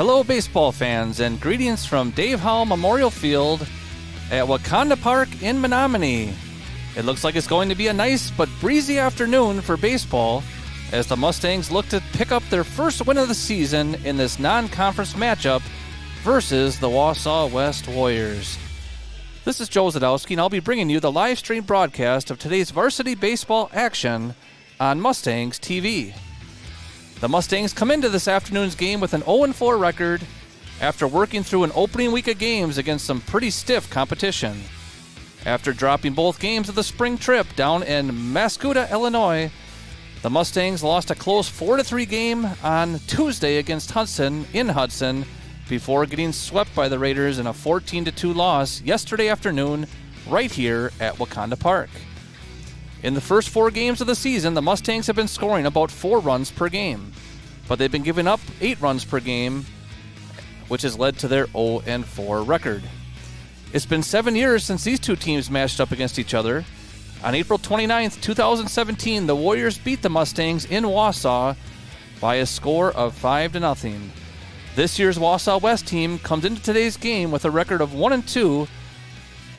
Hello, baseball fans, and greetings from Dave Howell Memorial Field at Wakanda Park in Menomonie. It looks like it's going to be a nice but breezy afternoon for baseball as the Mustangs look to pick up their first win of the season in this non-conference matchup versus the Wausau West Warriors. This is Joe Zadowski, and I'll be bringing you the live stream broadcast of today's varsity baseball action on Mustangs TV. The Mustangs come into this afternoon's game with an 0-4 record after working through an opening week of games against some pretty stiff competition. After dropping both games of the spring trip down in Mascoutah, Illinois, the Mustangs lost a close 4-3 game on Tuesday against Hudson in Hudson before getting swept by the Raiders in a 14-2 loss yesterday afternoon right here at Wakanda Park. In the first 4 games of the season, the Mustangs have been scoring about 4 runs per game, but they've been giving up 8 runs per game, which has led to their 0-4 record. It's been 7 years since these two teams matched up against each other. On April 29th, 2017, the Warriors beat the Mustangs in Wausau by a score of 5-0. This year's Wausau West team comes into today's game with a record of 1-2.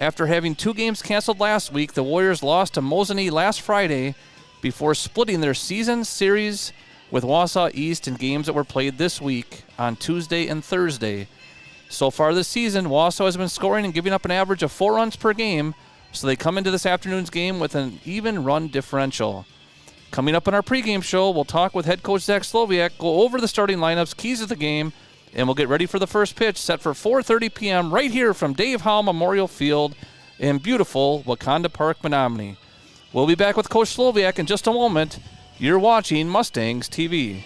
After having 2 games canceled last week, the Warriors lost to Menomonie last Friday before splitting their season series with Wausau East in games that were played this week on Tuesday and Thursday. So far this season, Wausau has been scoring and giving up an average of 4 runs per game, so they come into this afternoon's game with an even run differential. Coming up in our pregame show, we'll talk with head coach Zach Slowiak, go over the starting lineups, keys of the game, and we'll get ready for the first pitch set for 4:30 p.m. right here from Dave Howell Memorial Field in beautiful Wakanda Park, Menomonie. We'll be back with Coach Slowiak in just a moment. You're watching Mustangs TV.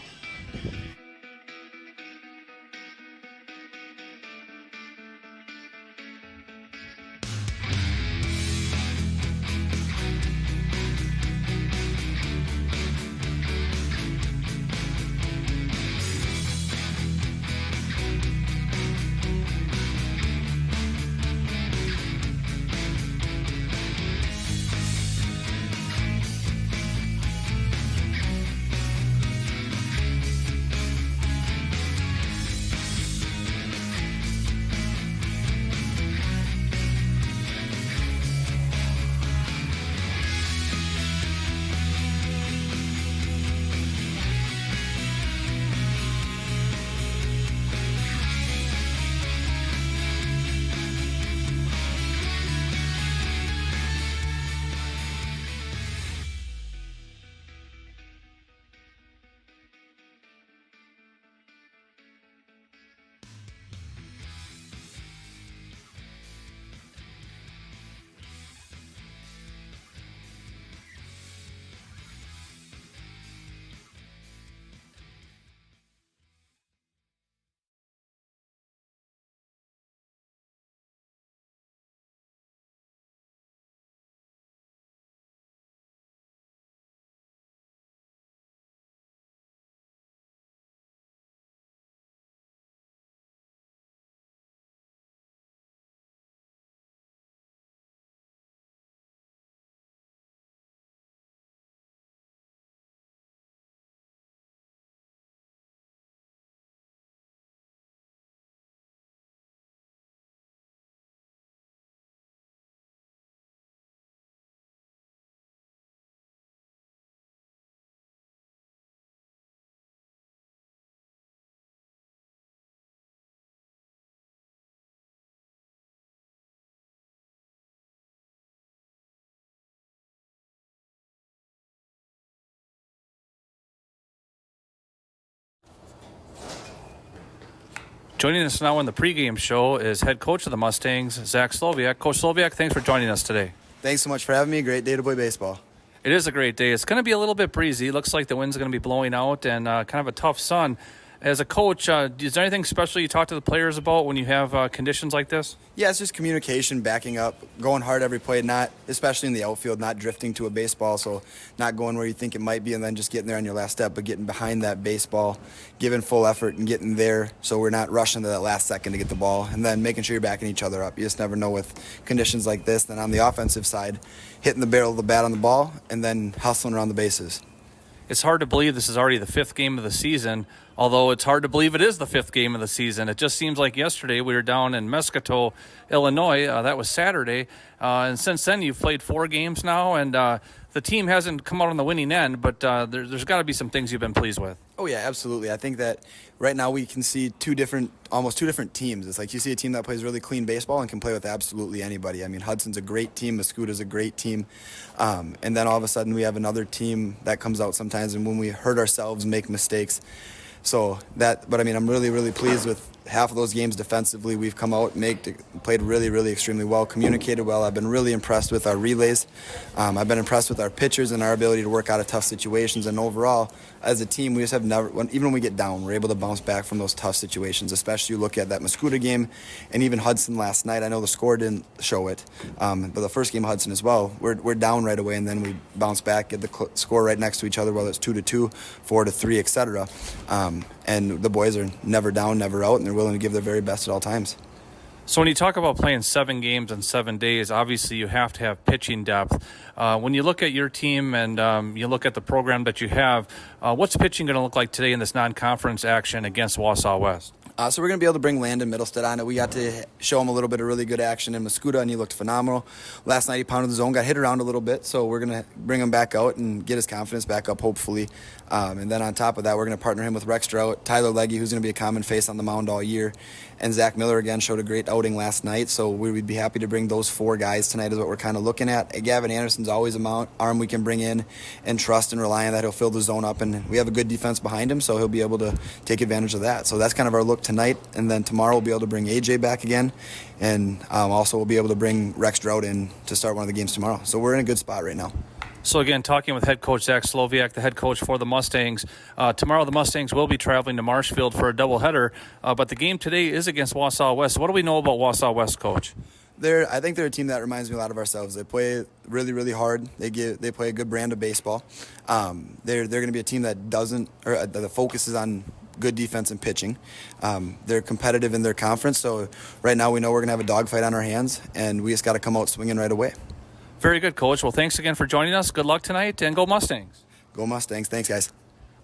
Joining us now on the pregame show is head coach of the Mustangs, Zach Slowiak. Coach Slowiak, thanks for joining us today. Thanks so much for having me. Great day to play baseball. It is a great day. It's going to be a little bit breezy. Looks like the wind's going to be blowing out and kind of a tough sun. As a coach, is there anything special you talk to the players about when you have conditions like this? Yeah, it's just communication, backing up, going hard every play, not especially in the outfield, not drifting to a baseball, so not going where you think it might be and then just getting there on your last step, but getting behind that baseball, giving full effort and getting there so we're not rushing to that last second to get the ball, and then making sure you're backing each other up. You just never know with conditions like this. Then on the offensive side, hitting the barrel of the bat on the ball and then hustling around the bases. It's hard to believe this is already the 5th game of the season. Although it's hard to believe it is the 5th game of the season. It just seems like yesterday we were down in Mesquito, Illinois. That was Saturday. And since then, you've played 4 games now, and the team hasn't come out on the winning end, but there's got to be some things you've been pleased with. Oh, yeah, absolutely. I think that right now we can see almost two different teams. It's like you see a team that plays really clean baseball and can play with absolutely anybody. I mean, Hudson's a great team. Mascouta's a great team. And then all of a sudden we have another team that comes out sometimes, and when we hurt ourselves, make mistakes. But I mean, I'm really, really pleased with half of those games defensively. We've come out, played really, really extremely well, communicated well. I've been really impressed with our relays. I've been impressed with our pitchers and our ability to work out of tough situations. And overall, as a team, we just have even when we get down, we're able to bounce back from those tough situations, especially you look at that Mascouta game and even Hudson last night. I know the score didn't show it, but the first game Hudson as well, we're down right away, and then we bounce back, get the score right next to each other, whether it's 2-2, 4-3, etc. And the boys are never down, never out, and they're willing to give their very best at all times. So when you talk about playing 7 games in 7 days, obviously you have to have pitching depth. When you look at your team and you look at the program that you have, what's pitching going to look like today in this non-conference action against Wausau West? So we're going to be able to bring Landon Middlestead on it. We got to show him a little bit of really good action in Mascouta, and he looked phenomenal. Last night he pounded the zone, got hit around a little bit, so we're going to bring him back out and get his confidence back up, hopefully. And then on top of that, we're going to partner him with Rex Strout, Tyler Legge, who's going to be a common face on the mound all year, and Zach Miller, again, showed a great outing last night, so we would be happy to bring those 4 guys tonight is what we're kind of looking at. Gavin Anderson's always an arm we can bring in and trust and rely on that he'll fill the zone up, and we have a good defense behind him, so he'll be able to take advantage of that. So that's kind of our look tonight, and then tomorrow we'll be able to bring AJ back again, and also we'll be able to bring Rex Strout in to start one of the games tomorrow. So we're in a good spot right now. So again, talking with head coach Zach Sloviak, the head coach for the Mustangs. Tomorrow the Mustangs will be traveling to Marshfield for a doubleheader, but the game today is against Wausau West. What do we know about Wausau West, Coach? I think they're a team that reminds me a lot of ourselves. They play really, really hard. They play a good brand of baseball. They're going to be a team that the focus is on good defense and pitching. They're competitive in their conference, so right now we know we're going to have a dogfight on our hands, and we just got to come out swinging right away. Very good, Coach. Well, thanks again for joining us. Good luck tonight, and go Mustangs. Go Mustangs. Thanks, guys.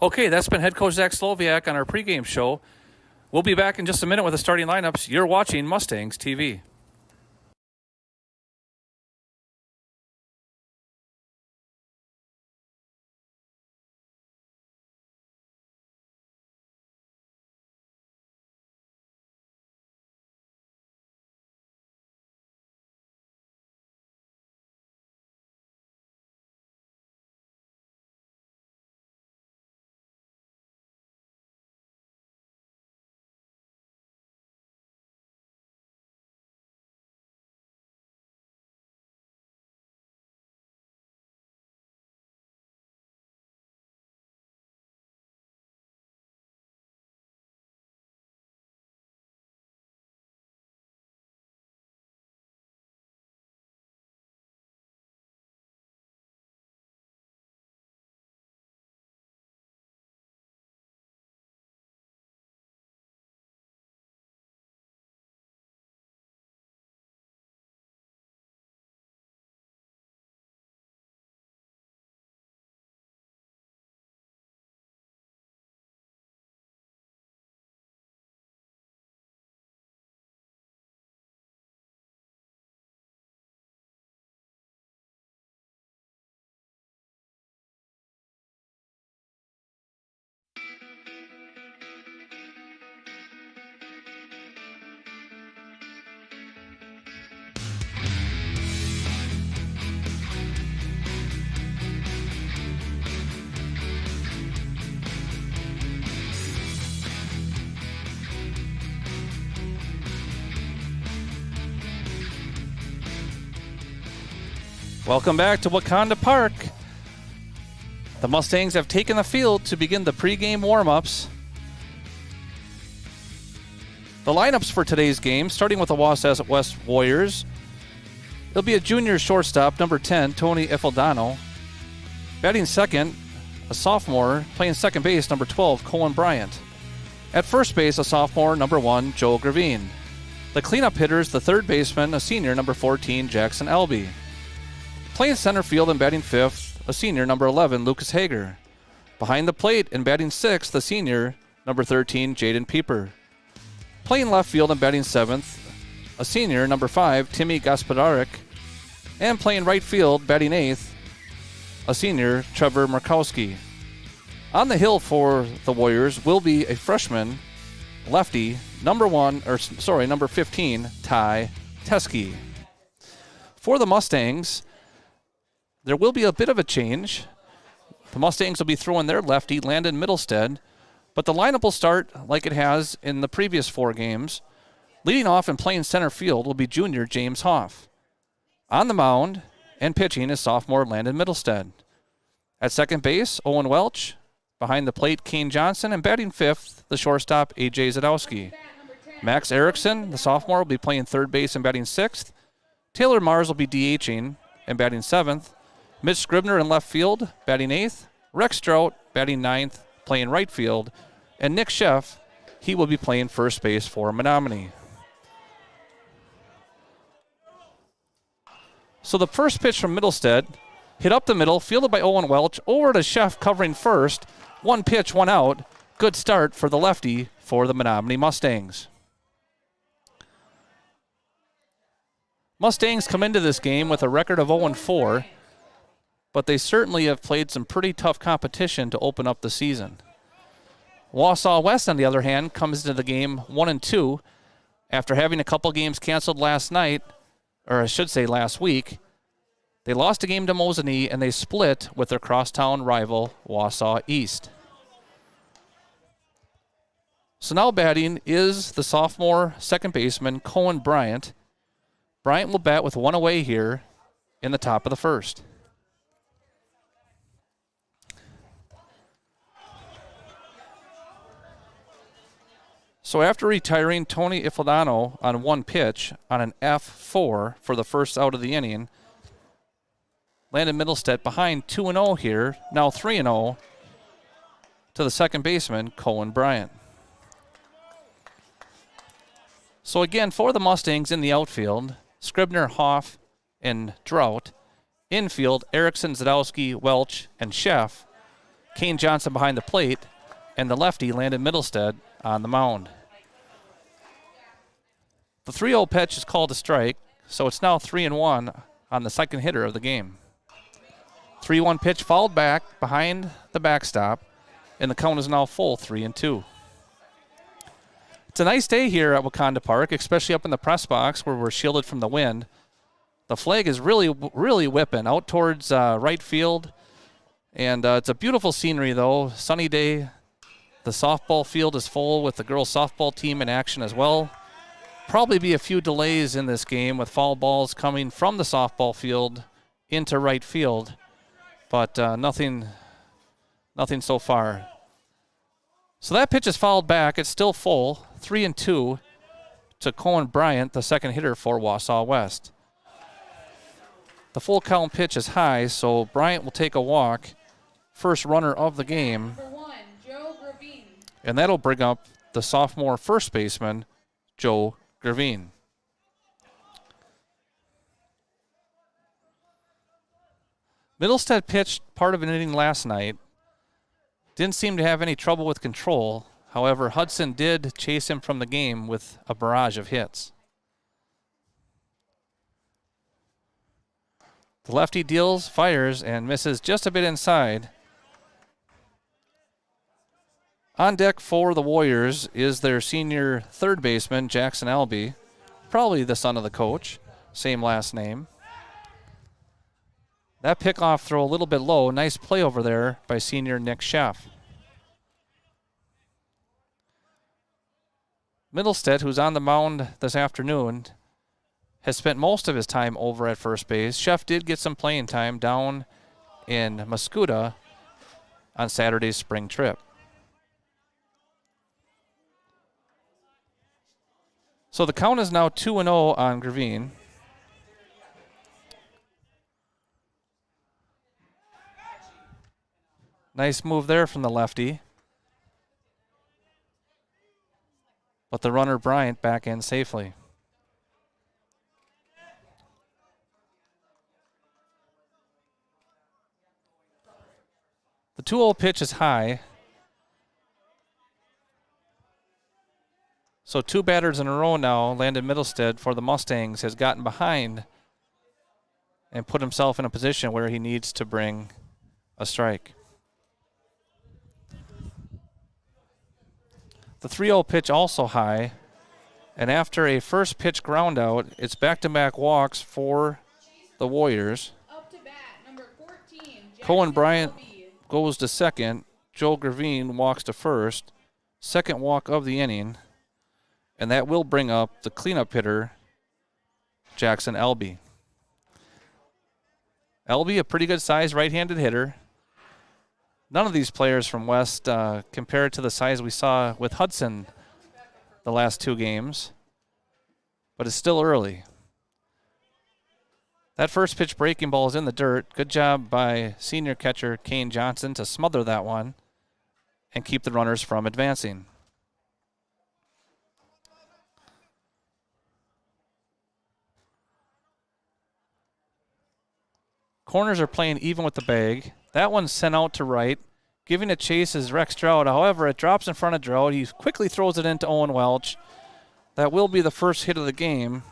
Okay, that's been head coach Zach Sloviak on our pregame show. We'll be back in just a minute with the starting lineups. You're watching Mustangs TV. Welcome back to Wakanda Park. The Mustangs have taken the field to begin the pregame warm-ups. The lineups for today's game, starting with the Wausau West Warriors. It'll be a junior shortstop, number 10, Tony Ifildano. Batting second, a sophomore, playing second base, number 12, Colin Bryant. At first base, a sophomore, number 1, Joel Gravine. The cleanup hitters, the third baseman, a senior, number 14, Jackson Elby. Playing center field and batting fifth, a senior, number 11, Lucas Hager. Behind the plate and batting sixth, the senior, number 13, Jaden Pieper. Playing left field and batting 7th, a senior, number 5, Timmy Gospodarik. And playing right field, batting 8th, a senior, Trevor Murkowski. On the hill for the Warriors will be a freshman, lefty, number 15, Ty Teskey. For the Mustangs, there will be a bit of a change. The Mustangs will be throwing their lefty, Landon Middlestead, but the lineup will start like it has in the previous 4 games. Leading off and playing center field will be junior James Hoff. On the mound and pitching is sophomore Landon Middlestead. At second base, Owen Welch. Behind the plate, Kane Johnson. And batting 5th, the shortstop, A.J. Zadowski. Max Erickson, the sophomore, will be playing third base and batting 6th. Taylor Mars will be DHing and batting 7th. Mitch Scribner in left field, batting 8th. Rex Strout, batting 9th, playing right field. And Nick Sheff, he will be playing first base for Menomonie. So the first pitch from Middlestead, hit up the middle, fielded by Owen Welch, over to Sheff covering first. 1 pitch, 1 out. Good start for the lefty for the Menomonie Mustangs. Mustangs come into this game with a record of 0-4, but they certainly have played some pretty tough competition to open up the season. Wausau West, on the other hand, comes into the game 1-2 after having a couple games canceled last night, or I should say last week. They lost a game to Mosinee, and they split with their crosstown rival, Wausau East. So now batting is the sophomore second baseman, Cohen Bryant. Bryant will bat with 1 away here in the top of the first. So after retiring Tony Ifildano on 1 pitch on an F4 for the first out of the inning, Landon Middlestead behind 2-0 here, now 3-0 to the second baseman, Cohen Bryant. So again, for the Mustangs in the outfield, Scribner, Hoff, and Drought. Infield, Erickson, Zadowski, Welch, and Sheff. Kane Johnson behind the plate, and the lefty, Landon Middlestead, on the mound. The 3-0 pitch is called a strike, so it's now 3-1 on the second hitter of the game. 3-1 pitch fouled back behind the backstop, and the count is now full 3-2. It's a nice day here at Wakanda Park, especially up in the press box where we're shielded from the wind. The flag is really whipping out towards right field, and it's a beautiful scenery, though. Sunny day. The softball field is full with the girls' softball team in action as well. Probably be a few delays in this game with foul balls coming from the softball field into right field, but nothing so far. So that pitch is fouled back. It's still full, 3-2 to Cohen Bryant, the second hitter for Wausau West. The full count pitch is high, so Bryant will take a walk, first runner of the game. And that'll bring up the sophomore first baseman, Joe Gravine. Middlestead pitched part of an inning last night. Didn't seem to have any trouble with control. However, Hudson did chase him from the game with a barrage of hits. The lefty deals, fires, and misses just a bit inside. On deck for the Warriors is their senior third baseman, Jackson Albee, probably the son of the coach, same last name. That pickoff throw a little bit low. Nice play over there by senior Nick Sheff. Middlestead, who's on the mound this afternoon, has spent most of his time over at first base. Sheff did get some playing time down in Mascoutah on Saturday's spring trip. So the count is now 2-0 on Gravine. Nice move there from the lefty. But the runner Bryant back in safely. The 2-0 pitch is high. So 2 batters in a row now, Landon Middlestead for the Mustangs has gotten behind and put himself in a position where he needs to bring a strike. The 3-0 pitch also high, and after a first pitch ground out, it's back-to-back walks for the Warriors. Up to bat, number 14, Cohen Bryant goes to second. Joel Gravine walks to first. Second walk of the inning. And that will bring up the cleanup hitter, Jackson Elby. Elby, a pretty good size right-handed hitter. None of these players from West compared to the size we saw with Hudson the last 2 games. But it's still early. That first pitch breaking ball is in the dirt. Good job by senior catcher Kane Johnson to smother that one and keep the runners from advancing. Corners are playing even with the bag. That one's sent out to right. Giving a chase is Rex Stroud. However, it drops in front of Stroud. He quickly throws it into Owen Welch. That will be the first hit of the game.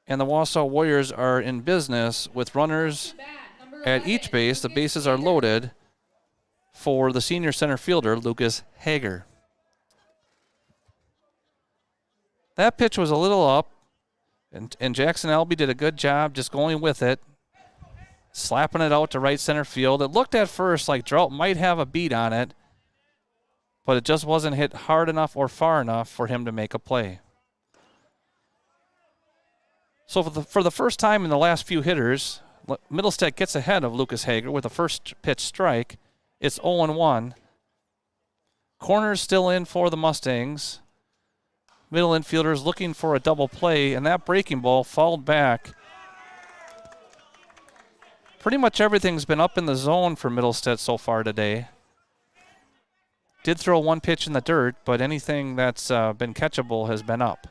And the Wausau Warriors are in business with runners at each base. The bases are loaded for the senior center fielder, Lucas Hager. That pitch was a little up, and Jackson Elby did a good job just going with it, slapping it out to right center field. It looked at first like Drought might have a beat on it, but it just wasn't hit hard enough or far enough for him to make a play. So for the first time in the last few hitters, Middlestead gets ahead of Lucas Hager with a first pitch strike. It's 0-1. Corners still in for the Mustangs. Middle infielders looking for a double play, and that breaking ball fouled back. Pretty much everything's been up in the zone for Middlestead so far today. Did throw 1 pitch in the dirt, but anything that's been catchable has been up.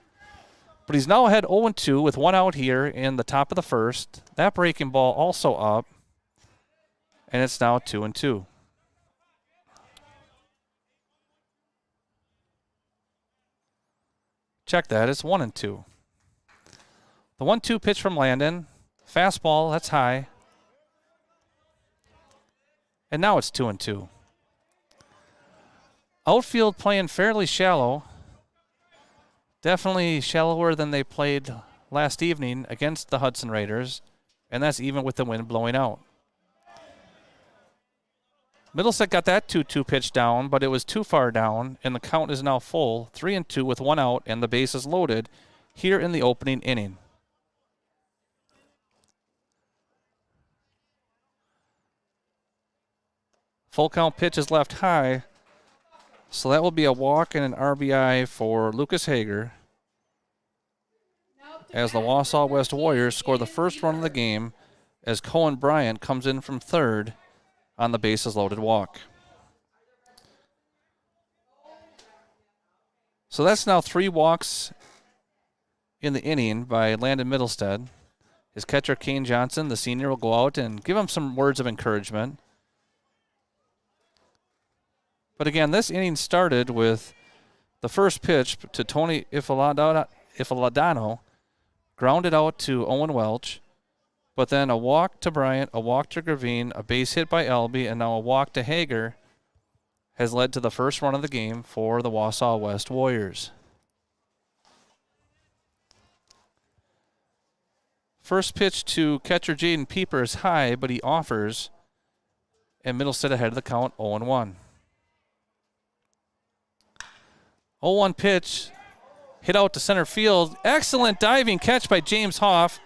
But he's now ahead 0-2 with 1 out here in the top of the first. That breaking ball also up, and it's now 2-2. Check that, it's 1-2. The 1-2 pitch from Landon. Fastball, that's high. And now it's 2-2. Outfield playing fairly shallow. Definitely shallower than they played last evening against the Hudson Raiders, and that's even with the wind blowing out. Middlesex got that 2-2 pitch down, but it was too far down, and the count is now full, 3-2 with 1 out, and the bases loaded here in the opening inning. Full count pitch is left high, so that will be a walk and an RBI for Lucas Hager as the Wausau West Warriors score the first run of the game as Cohen Bryant comes in from third on the bases loaded walk. So that's now 3 walks in the inning by Landon Middlestead. His catcher, Kane Johnson, the senior, will go out and give him some words of encouragement. But again, this inning started with the first pitch to Tony Ifaladano, grounded out to Owen Welch, but then a walk to Bryant, a walk to Gravine, a base hit by Elby, and now a walk to Hager has led to the first run of the game for the Wausau West Warriors. First pitch to catcher Jaden Pieper is high, but he offers, and Middlestead ahead of the count 0-1. 0-1 pitch, hit out to center field. Excellent diving catch by James Hoff.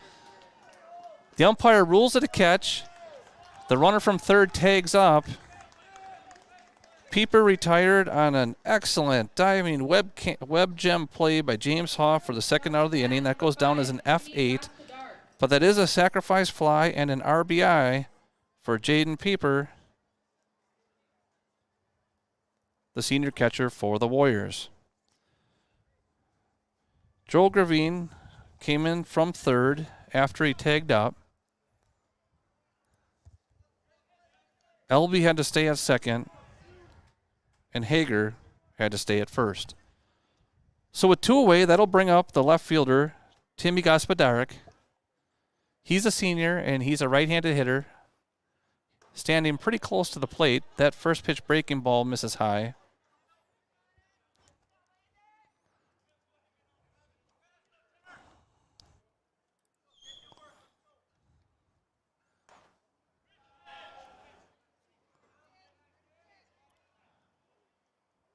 The umpire rules it a catch. The runner from third tags up. Pieper retired on an excellent diving web gem play by James Hoff for the second out of the inning. That goes down as an F8. But that is a sacrifice fly and an RBI for Jaden Pieper, the senior catcher for the Warriors. Joel Gravine came in from third after he tagged up. Elby had to stay at second, and Hager had to stay at first. So with 2 away, that'll bring up the left fielder, Timmy Gospodarek. He's a senior, and he's a right-handed hitter, standing pretty close to the plate. That first pitch breaking ball misses high.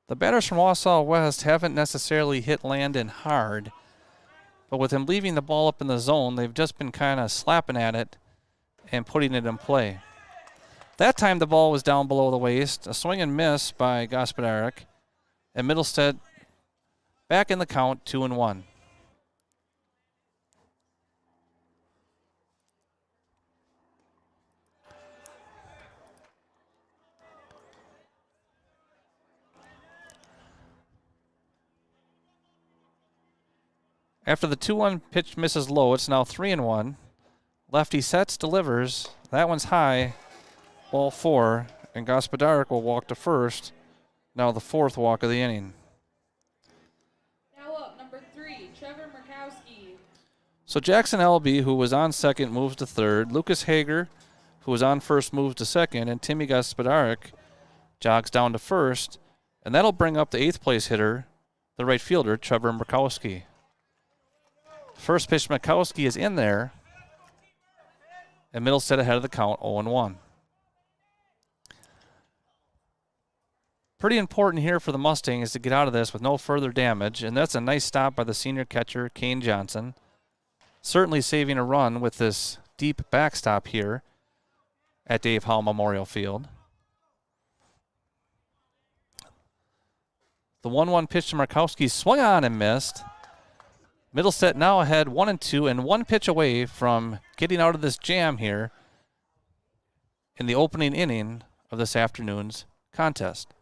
The batters from Wausau West haven't necessarily hit Landon hard, but with him leaving the ball up in the zone, they've just been kind of slapping at it and putting it in play. That time the ball was down below the waist, a swing and miss by Gospodarek, and Middlestead back in the count, 2-1. After the 2-1 pitch misses low, it's now 3-1. Lefty sets, delivers. That one's high, ball 4, and Gospodarek will walk to first. Now the 4th walk of the inning. Now up, number 3, Trevor Murkowski. So Jackson Elby, who was on second, moves to third. Lucas Hager, who was on first, moves to second. And Timmy Gospodarek jogs down to first. And that'll bring up the 8th place hitter, the right fielder, Trevor Murkowski. First pitch, Murkowski is in there. And Middlestead ahead of the count, 0-1. Pretty important here for the Mustangs to get out of this with no further damage. And that's a nice stop by the senior catcher, Kane Johnson. Certainly saving a run with this deep backstop here at Dave Hall Memorial Field. The 1-1 pitch to Murkowski swung on and missed. Middlestead now ahead 1-2 and 1 pitch away from getting out of this jam here in the opening inning of this afternoon's contest.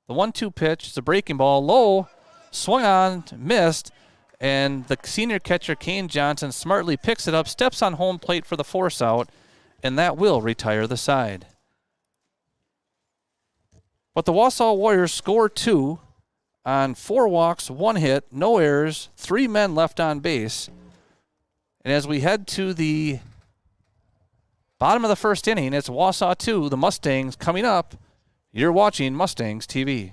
The 1-2 pitch is a breaking ball, low, swung on, missed, and the senior catcher, Kane Johnson, smartly picks it up, steps on home plate for the force out, and that will retire the side. But the Wausau Warriors score 2 on 4 walks, 1 hit, no errors, 3 men left on base. And as we head to the bottom of the first inning, it's Wausau 2, the Mustangs coming up. You're watching Mustangs TV.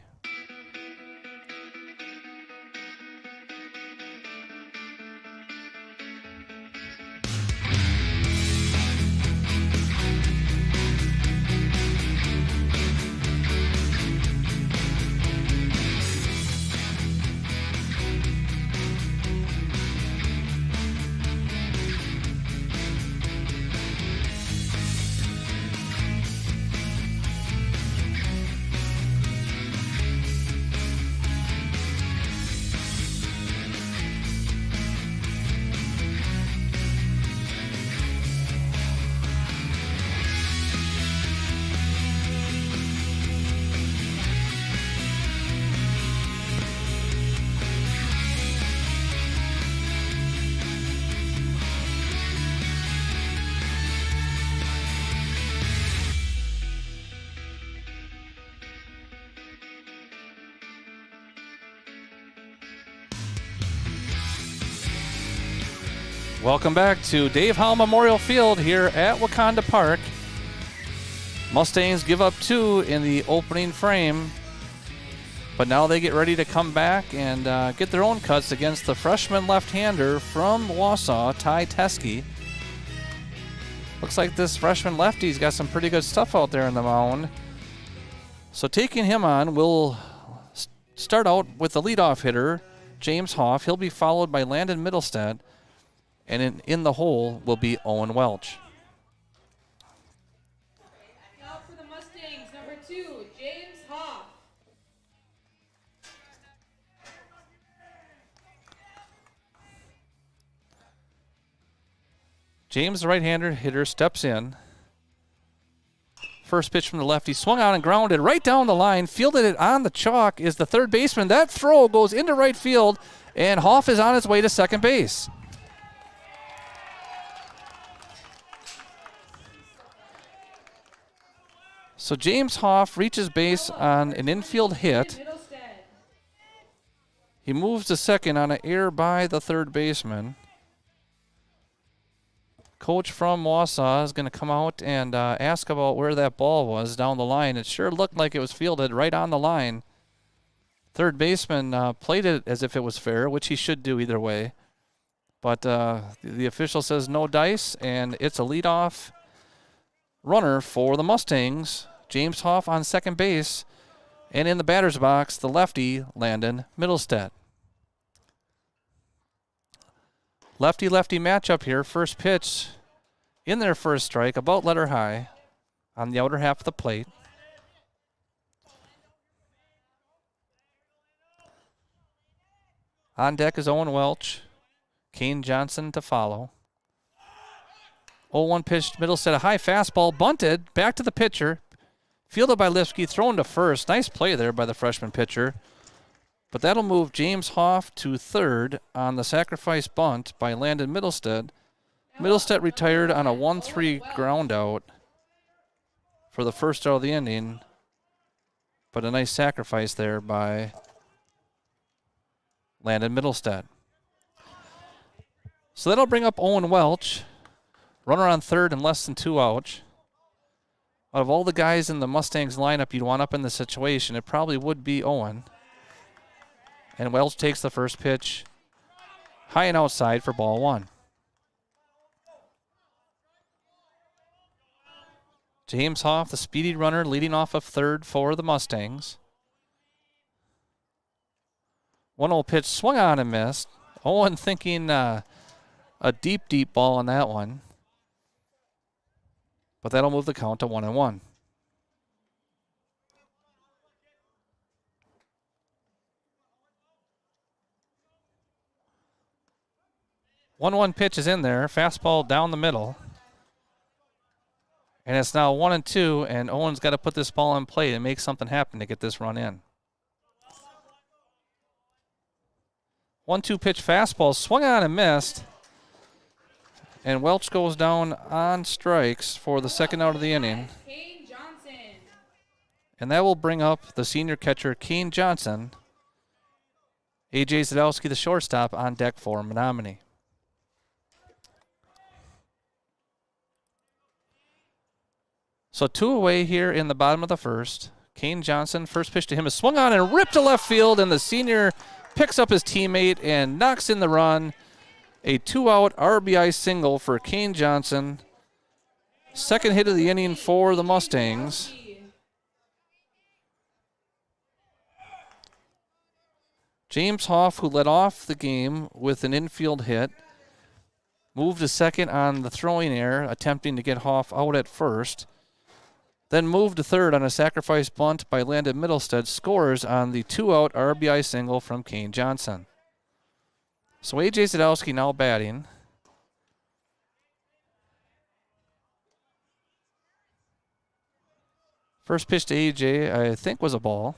Welcome back to Dave Hall Memorial Field here at Wakanda Park. Mustangs give up 2 in the opening frame, but now they get ready to come back and get their own cuts against the freshman left-hander from Wausau, Ty Teskey. Looks like this freshman lefty's got some pretty good stuff out there in the mound. So taking him on, we'll start out with the leadoff hitter, James Hoff. He'll be followed by Landon Middlestead. And in the hole will be Owen Welch. Now for the Mustangs, number 2, James Hoff. James, the right-hander hitter, steps in. First pitch from the lefty, swung on and grounded right down the line, fielded it on the chalk is the third baseman. That throw goes into right field, and Hoff is on his way to second base. So James Hoff reaches base on an infield hit, He moves to second on an error by the third baseman. Coach from Wausau is going to come out and ask about where that ball was down the line. It sure looked like it was fielded right on the line. Third baseman played it as if it was fair, which he should do either way. But the official says no dice, and it's a leadoff runner for the Mustangs. James Hoff on second base. And in the batter's box, the lefty, Landon Middlestead. Lefty-lefty matchup here. First pitch in their first strike, about letter high on the outer half of the plate. On deck is Owen Welch. Kane Johnson to follow. 0-1 pitch, Middlestead, a high fastball, bunted, back to the pitcher. Fielded by Lipsky, thrown to first. Nice play there by the freshman pitcher. But that'll move James Hoff to third on the sacrifice bunt by Landon Middlestead. Middlestead retired on a 1-3 ground out for the first out of the inning. But a nice sacrifice there by Landon Middlestead. So that'll bring up Owen Welch. Runner on third and less than 2 outs. Out of all the guys in the Mustangs lineup you'd want up in the situation, it probably would be Owen. And Welch takes the first pitch high and outside for ball 1. James Hoff, the speedy runner, leading off of third for the Mustangs. 1-0 pitch swung on and missed. Owen thinking a deep, deep ball on that one. But that'll move the count to 1-1. 1-1 pitch is in there. Fastball down the middle. And it's now 1-2, and Owen's got to put this ball in play and make something happen to get this run in. 1-2 pitch fastball swung on and missed. And Welch goes down on strikes for the second out of the inning. Kane Johnson. And that will bring up the senior catcher, Kane Johnson. A.J. Zadowski, the shortstop, on deck for Menomonie. So 2 away here in the bottom of the first. Kane Johnson, first pitch to him is swung on and ripped to left field, and the senior picks up his teammate and knocks in the run. A 2-out RBI single for Kane Johnson. Second hit of the inning for the Mustangs. James Hoff, who led off the game with an infield hit, moved to second on the throwing error, attempting to get Hoff out at first. Then moved to third on a sacrifice bunt by Landon Middlestead, scores on the 2-out RBI single from Kane Johnson. So A.J. Zadowski now batting. First pitch to A.J., I think, was a ball.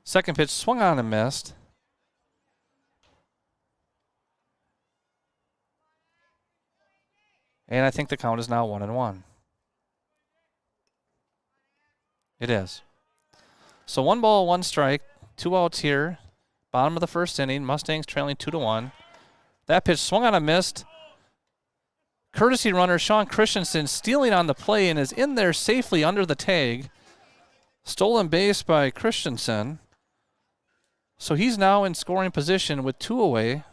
Second pitch swung on and missed. And I think the count is now 1-1. It is. So 1 ball, 1 strike, 2 outs here. Bottom of the first inning. Mustangs trailing 2-1. That pitch swung on and missed. Courtesy runner Sean Christensen stealing on the play and is in there safely under the tag. Stolen base by Christensen. So he's now in scoring position with 2 away.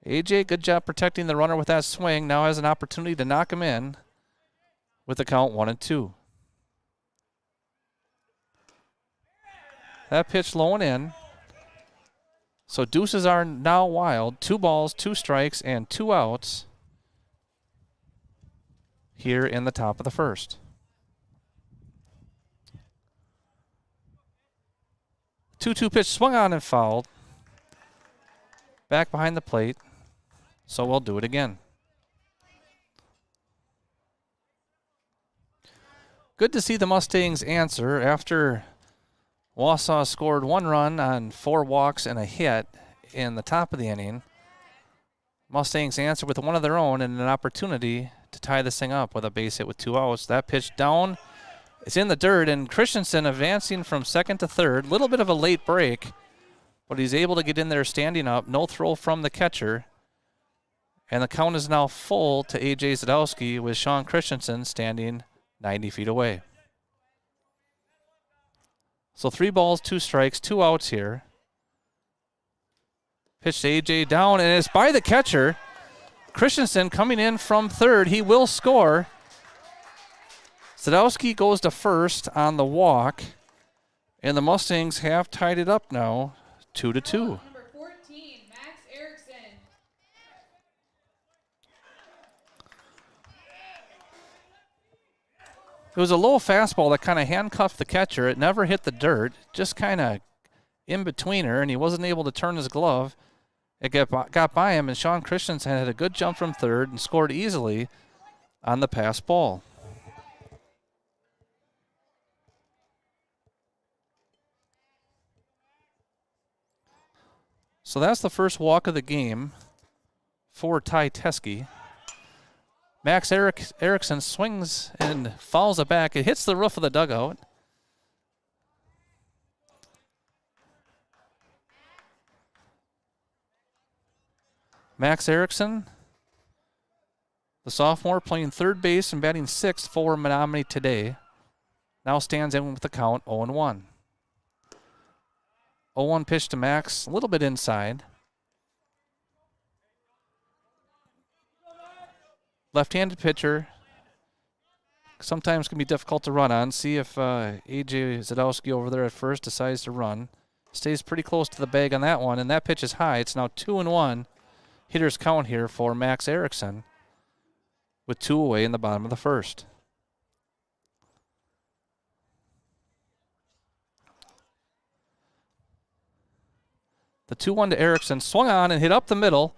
AJ, good job protecting the runner with that swing. Now has an opportunity to knock him in with the count 1-2. That pitch low and in. So deuces are now wild. 2 balls, 2 strikes, and 2 outs here in the top of the first. 2-2 pitch swung on and fouled. Back behind the plate. So we'll do it again. Good to see the Mustangs answer after Wausau scored 1 run on 4 walks and a hit in the top of the inning. Mustangs answer with one of their own and an opportunity to tie this thing up with a base hit with 2 outs. That pitch down. It's in the dirt, and Christensen advancing from second to third. Little bit of a late break, but he's able to get in there standing up. No throw from the catcher. And the count is now full to A.J. Zadowski with Sean Christensen standing 90 feet away. So 3 balls, 2 strikes, 2 outs here. Pitch to A.J. down, and it's by the catcher. Christensen coming in from third. He will score. Zadowski goes to first on the walk, and the Mustangs have tied it up now, 2-2. Number 14, Max Erickson. It was a low fastball that kind of handcuffed the catcher. It never hit the dirt, just kind of in between her, and he wasn't able to turn his glove. It got by him, and Sean Christensen had a good jump from third and scored easily on the pass ball. So that's the first walk of the game for Ty Teske. Max Erickson swings and fouls it back. It hits the roof of the dugout. Max Erickson, the sophomore, playing third base and batting sixth for Menomonie today, now stands in with the count 0-1. 0-1 pitch to Max, a little bit inside. Left-handed pitcher. Sometimes can be difficult to run on. See if A.J. Zadowski over there at first decides to run. Stays pretty close to the bag on that one, and that pitch is high. It's now 2-1. Hitter's count here for Max Erickson with 2 away in the bottom of the first. The 2-1 to Erickson, swung on and hit up the middle.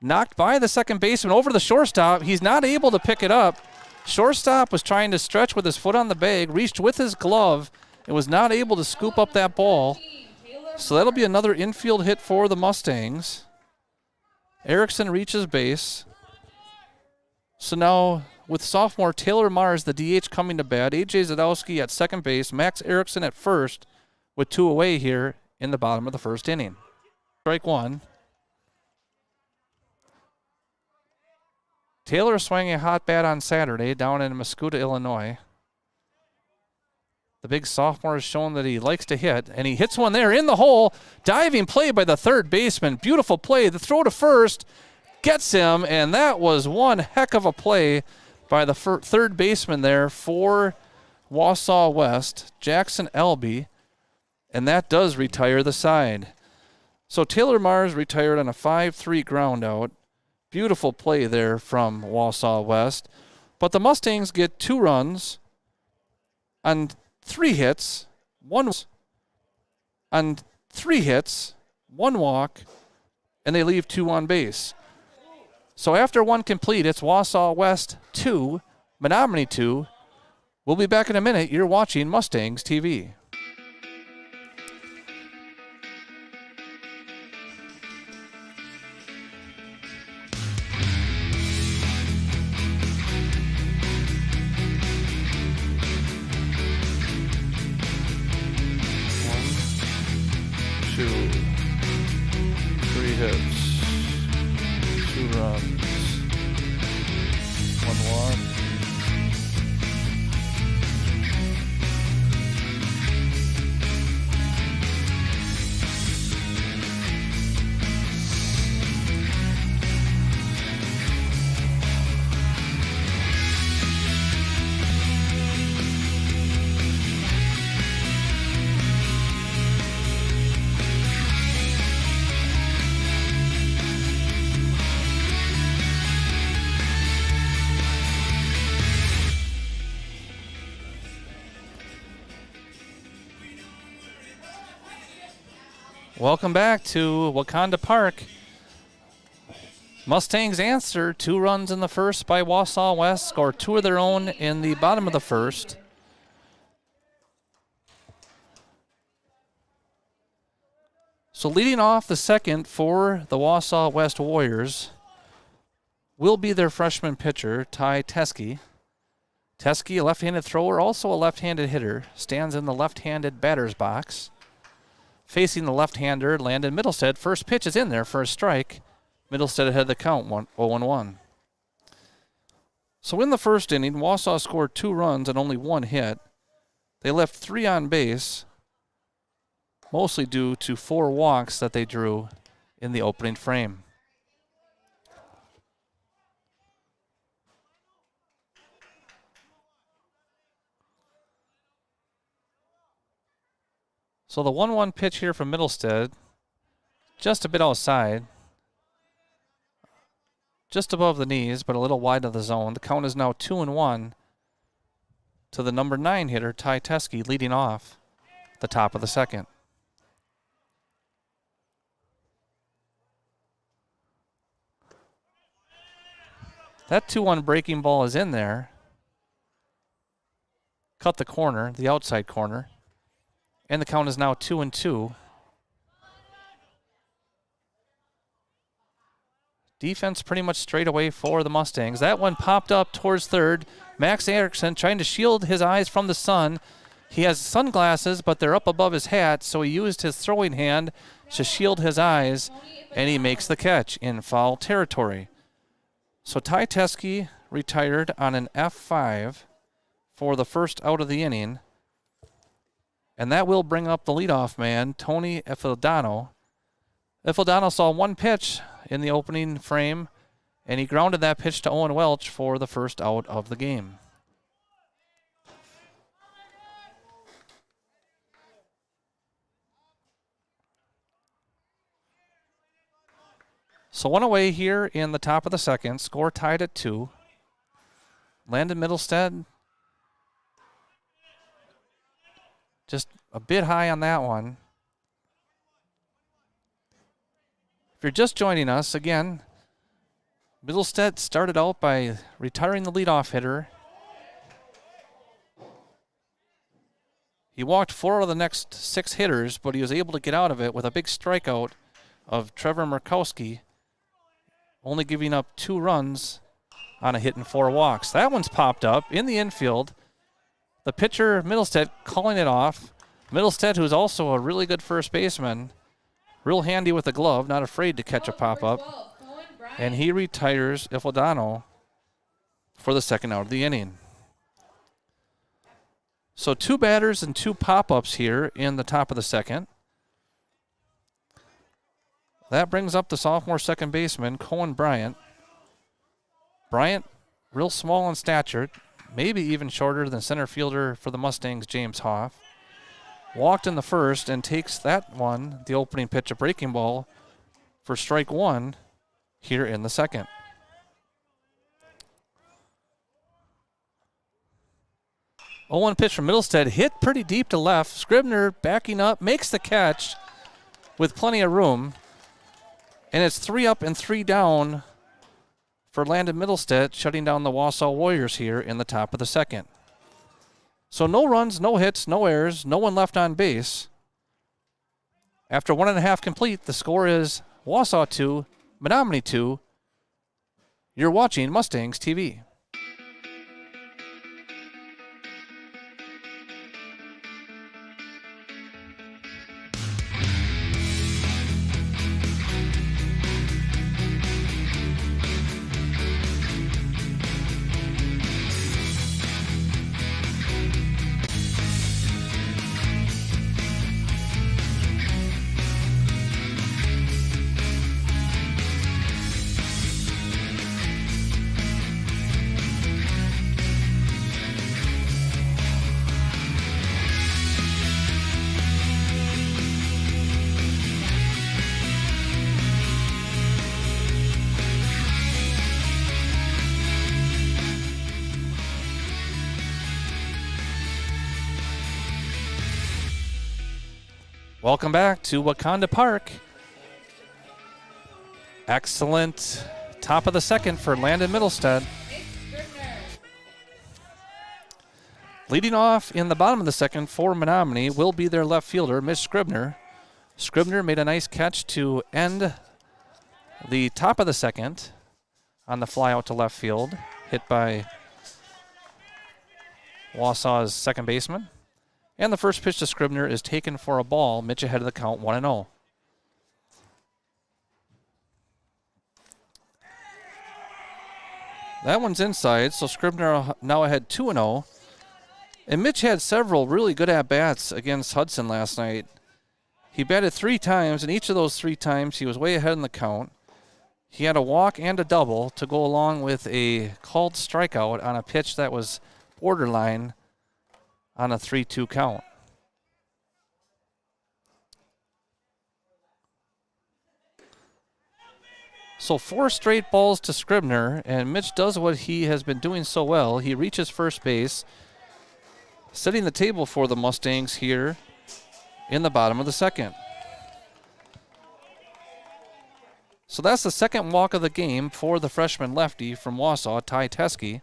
Knocked by the second baseman over the shortstop. He's not able to pick it up. Shortstop was trying to stretch with his foot on the bag, reached with his glove, and was not able to scoop up that ball. So that'll be another infield hit for the Mustangs. Erickson reaches base. So now with sophomore Taylor Mars, the DH, coming to bat, A.J. Zadowski at second base, Max Erickson at first with 2 away here in the bottom of the first inning. Strike 1. Taylor swung a hot bat on Saturday down in Mascoutah, Illinois. The big sophomore has shown that he likes to hit, and he hits one there in the hole. Diving play by the third baseman. Beautiful play. The throw to first gets him, and that was one heck of a play by the third baseman there for Wausau West, Jackson Elby, and that does retire the side. So Taylor Mars retired on a 5-3 ground out. Beautiful play there from Wausau West. But the Mustangs get 2 runs on 3 hits, 1 on 3 hits, 1 walk, and they leave 2 on base. So after 1 complete, it's Wausau West 2, Menomonie 2. We'll be back in a minute. You're watching Mustangs TV. Welcome back to Wakanda Park. Mustangs answer 2 runs in the first by Wausau West, score 2 of their own in the bottom of the first. So leading off the second for the Wausau West Warriors will be their freshman pitcher, Ty Teske. Teske, a left-handed thrower, also a left-handed hitter, stands in the left-handed batter's box. Facing the left-hander, Landon Middlestead. First pitch is in there for a strike. Middlestead ahead of the count, 0-1. So in the first inning, Wausau scored 2 runs and only 1 hit. They left 3 on base, mostly due to 4 walks that they drew in the opening frame. So the 1-1 pitch here from Middlestead, just a bit outside, just above the knees, but a little wide of the zone. The count is now 2-1 to the number 9 hitter, Ty Teske, leading off the top of the second. That 2-1 breaking ball is in there. Cut the corner, the outside corner. And the count is now 2-2. Defense pretty much straight away for the Mustangs. That one popped up towards third. Max Erickson trying to shield his eyes from the sun. He has sunglasses, but they're up above his hat, so he used his throwing hand to shield his eyes, and he makes the catch in foul territory. So Ty Teske retired on an F5 for the first out of the inning. And that will bring up the leadoff man, Tony Ifildano. Ifildano saw 1 pitch in the opening frame, and he grounded that pitch to Owen Welch for the first out of the game. So 1 away here in the top of the second, score tied at 2. Landon Middlestead just a bit high on that one. If you're just joining us, again, Middlestead started out by retiring the leadoff hitter. He walked 4 of the next 6 hitters, but he was able to get out of it with a big strikeout of Trevor Murkowski, only giving up 2 runs on a hit and 4 walks. That one's popped up in the infield. The pitcher, Middlestead, calling it off. Middlestead, who's also a really good first baseman, real handy with the glove, not afraid to catch a pop-up. And he retires Ifildano for the second out of the inning. So 2 batters and 2 pop-ups here in the top of the second. That brings up the sophomore second baseman, Cohen Bryant. Bryant, real small in stature, maybe even shorter than center fielder for the Mustangs, James Hoff. Walked in the first and takes that one, the opening pitch, a breaking ball, for strike 1 here in the second. Oh, pitch from Middlestead, hit pretty deep to left. Scribner backing up, makes the catch with plenty of room. And it's 3 up and 3 down for Landon Middlestead, shutting down the Wausau Warriors here in the top of the second. So no runs, no hits, no errors, no one left on base. After 1.5 complete, the score is Wausau 2, Menomonie 2. You're watching Mustangs TV. Welcome back to Wakanda Park. Excellent top of the second for Landon Middlestead. Leading off in the bottom of the second for Menomonie will be their left fielder, Mitch Scribner. Scribner made a nice catch to end the top of the second. on the fly out to left field, hit by Wausau's second baseman. And the first pitch to Scribner is taken for a ball. Mitch ahead of the count, 1-0. That one's inside, so Scribner now ahead 2-0. And Mitch had several really good at-bats against Hudson last night. He batted 3 times, and each of those 3 times he was way ahead in the count. He had a walk and a double to go along with a called strikeout on a pitch that was borderline on a 3-2 count. So 4 straight balls to Scribner, and Mitch does what he has been doing so well. He reaches first base, setting the table for the Mustangs here in the bottom of the second. So that's the second walk of the game for the freshman lefty from Wausau, Ty Teske.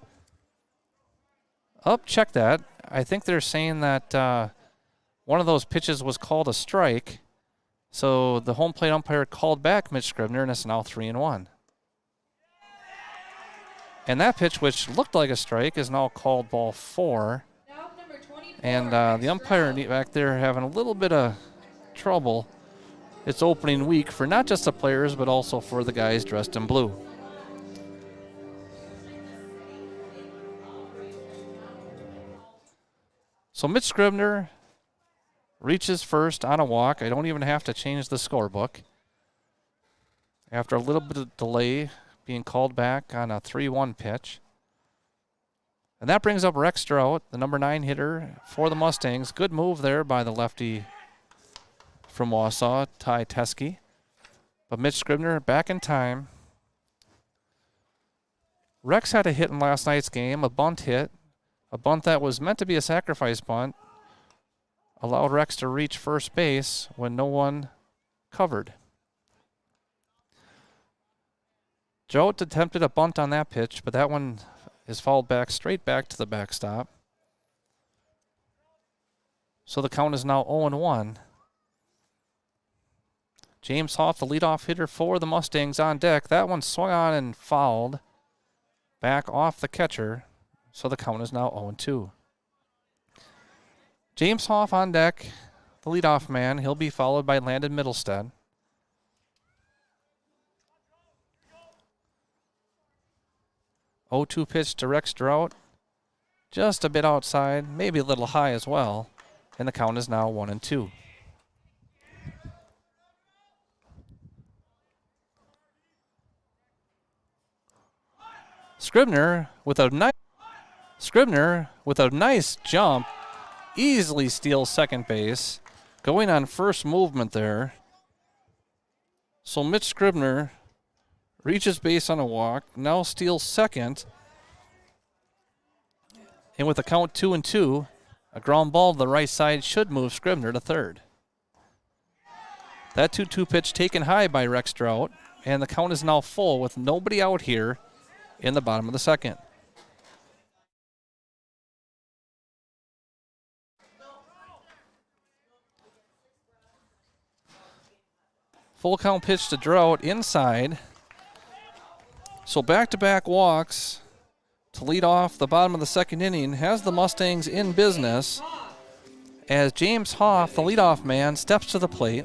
Check that. I think they're saying that one of those pitches was called a strike. So the home plate umpire called back Mitch Scribner, and it's now 3-1. And that pitch, which looked like a strike, is now called ball 4. And the umpire back there having a little bit of trouble. It's opening week for not just the players, but also for the guys dressed in blue. So Mitch Scribner reaches first on a walk. I don't even have to change the scorebook. After a little bit of delay, being called back on a 3-1 pitch. And that brings up Rex Strout, the number 9 hitter for the Mustangs. Good move there by the lefty from Wausau, Ty Teske. But Mitch Scribner back in time. Rex had a hit in last night's game, a bunt hit. A bunt that was meant to be a sacrifice bunt. Allowed Rex to reach first base when no one covered. Joe attempted a bunt on that pitch, but that one is fouled back, straight back to the backstop. So the count is now 0-1. James Hoff, the leadoff hitter for the Mustangs, on deck. That one swung on and fouled back off the catcher. So the count is now 0-2. James Hoff on deck, the leadoff man. He'll be followed by Landon Middlestead. (0-2) pitch to Rex Strout. Just a bit outside, maybe a little high as well. And the count is now 1-2. Scribner with a nice jump, easily steals second base, going on first movement there. So Mitch Scribner reaches base on a walk, now steals second. And with the count 2-2, a ground ball to the right side should move Scribner to third. That 2-2 pitch taken high by Rex Strout, and the count is now full with nobody out here in the bottom of the second. Full count pitch to Drought inside. So back-to-back walks to lead off the bottom of the second inning has the Mustangs in business as James Hoff, the leadoff man, steps to the plate.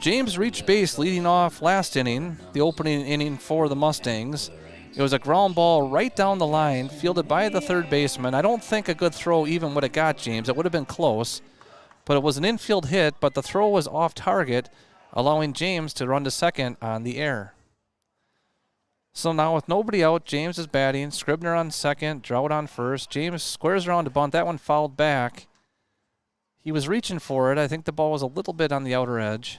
James reached base leading off last inning, the opening inning for the Mustangs. It was a ground ball right down the line, fielded by the third baseman. I don't think a good throw even would have got James. It would have been close, but it was an infield hit, but the throw was off target, allowing James to run to second on the air. So now with nobody out, James is batting. Scribner on second, Drought on first. James squares around to bunt. That one fouled back. He was reaching for it. I think the ball was a little bit on the outer edge.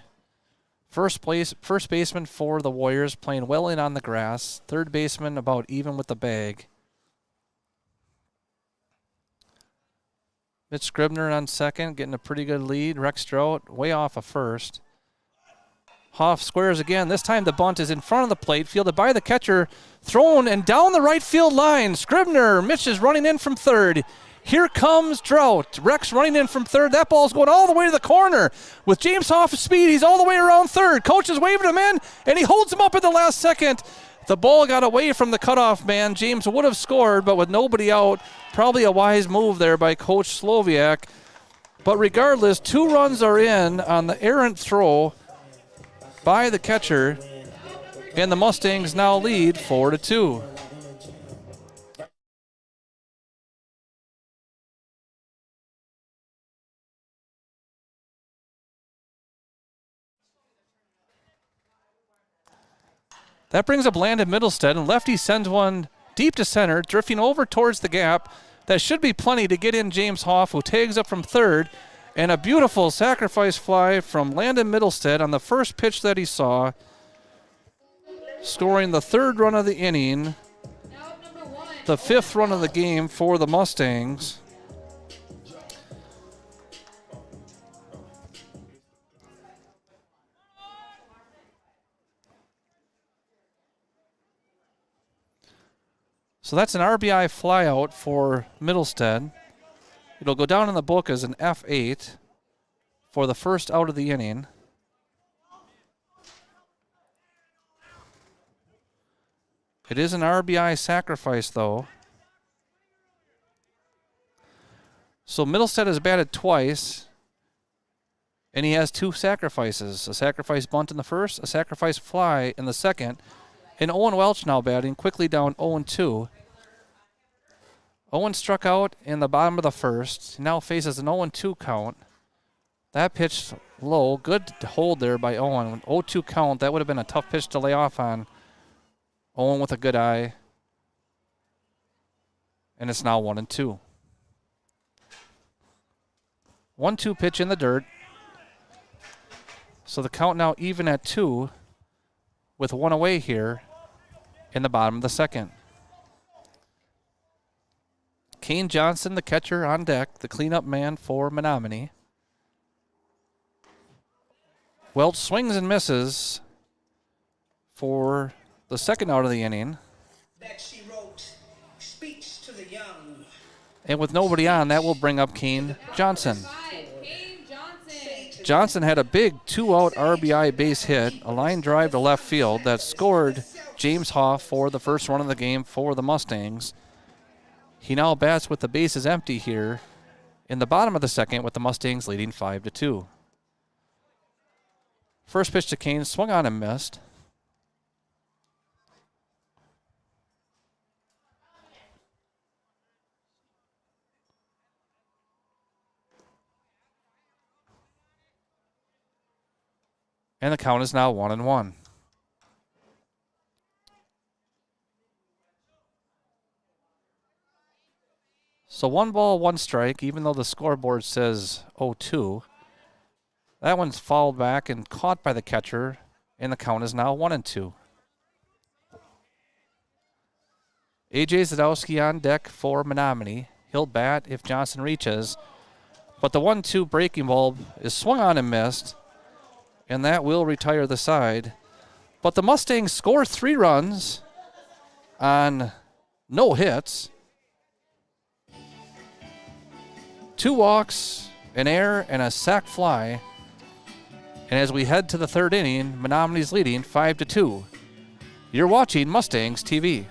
First baseman for the Warriors playing well in on the grass. Third baseman about even with the bag. Mitch Scribner on second, getting a pretty good lead. Rex Strout way off of first. Hoff squares again. This time the bunt is in front of the plate, fielded by the catcher, thrown and down the right field line. Scribner, Mitch is running in from third. Here comes Drought. Rex running in from third. That ball's going all the way to the corner. With James Hoff's speed, he's all the way around third. Coach is waving him in, and he holds him up at the last second. The ball got away from the cutoff man. James would have scored, but with nobody out, probably a wise move there by Coach Sloviak. But regardless, 2 runs are in on the errant throw by the catcher, and the Mustangs now lead 4-2. That brings up Landon Middlestead, and lefty sends one deep to center, drifting over towards the gap. That should be plenty to get in James Hoff, who tags up from third. And a beautiful sacrifice fly from Landon Middlestead on the first pitch that he saw, scoring the 3rd run of the inning, the 5th run of the game for the Mustangs. So that's an RBI flyout for Middlestead. It'll go down in the book as an F8 for the first out of the inning. It is an RBI sacrifice, though. So Middlestead has batted twice, and he has 2 sacrifices. A sacrifice bunt in the first, a sacrifice fly in the second. And Owen Welch now batting, quickly down 0-2. Owen struck out in the bottom of the first. He now faces an 0-2 count. That pitch low. Good hold there by Owen. 0-2 count. That would have been a tough pitch to lay off on. Owen with a good eye. And it's now 1-2. 1-2 pitch in the dirt. So the count now even at 2 with 1 away here in the bottom of the second. Kane Johnson, the catcher, on deck, the cleanup man for Menomonie. Welch swings and misses for the second out of the inning. Betsy wrote, speaks to the young. And with nobody on, that will bring up Kane Johnson. Johnson had a big 2-out RBI base hit, a line drive to left field that scored James Hoff for the first run of the game for the Mustangs. He now bats with the bases empty here in the bottom of the second, with the Mustangs leading 5-2. First pitch to Kane, swung on and missed. And the count is now 1-1. So 1 ball, 1 strike, even though the scoreboard says 0-2. That one's fouled back and caught by the catcher, and the count is now 1-2. A.J. Zadowski on deck for Menomonie. He'll bat if Johnson reaches. But the 1-2 breaking ball is swung on and missed, and that will retire the side. But the Mustangs score 3 runs on no hits. 2 walks, an error, and a sac fly. And as we head to the 3rd inning, Menomonie's leading 5-2. You're watching Mustangs TV.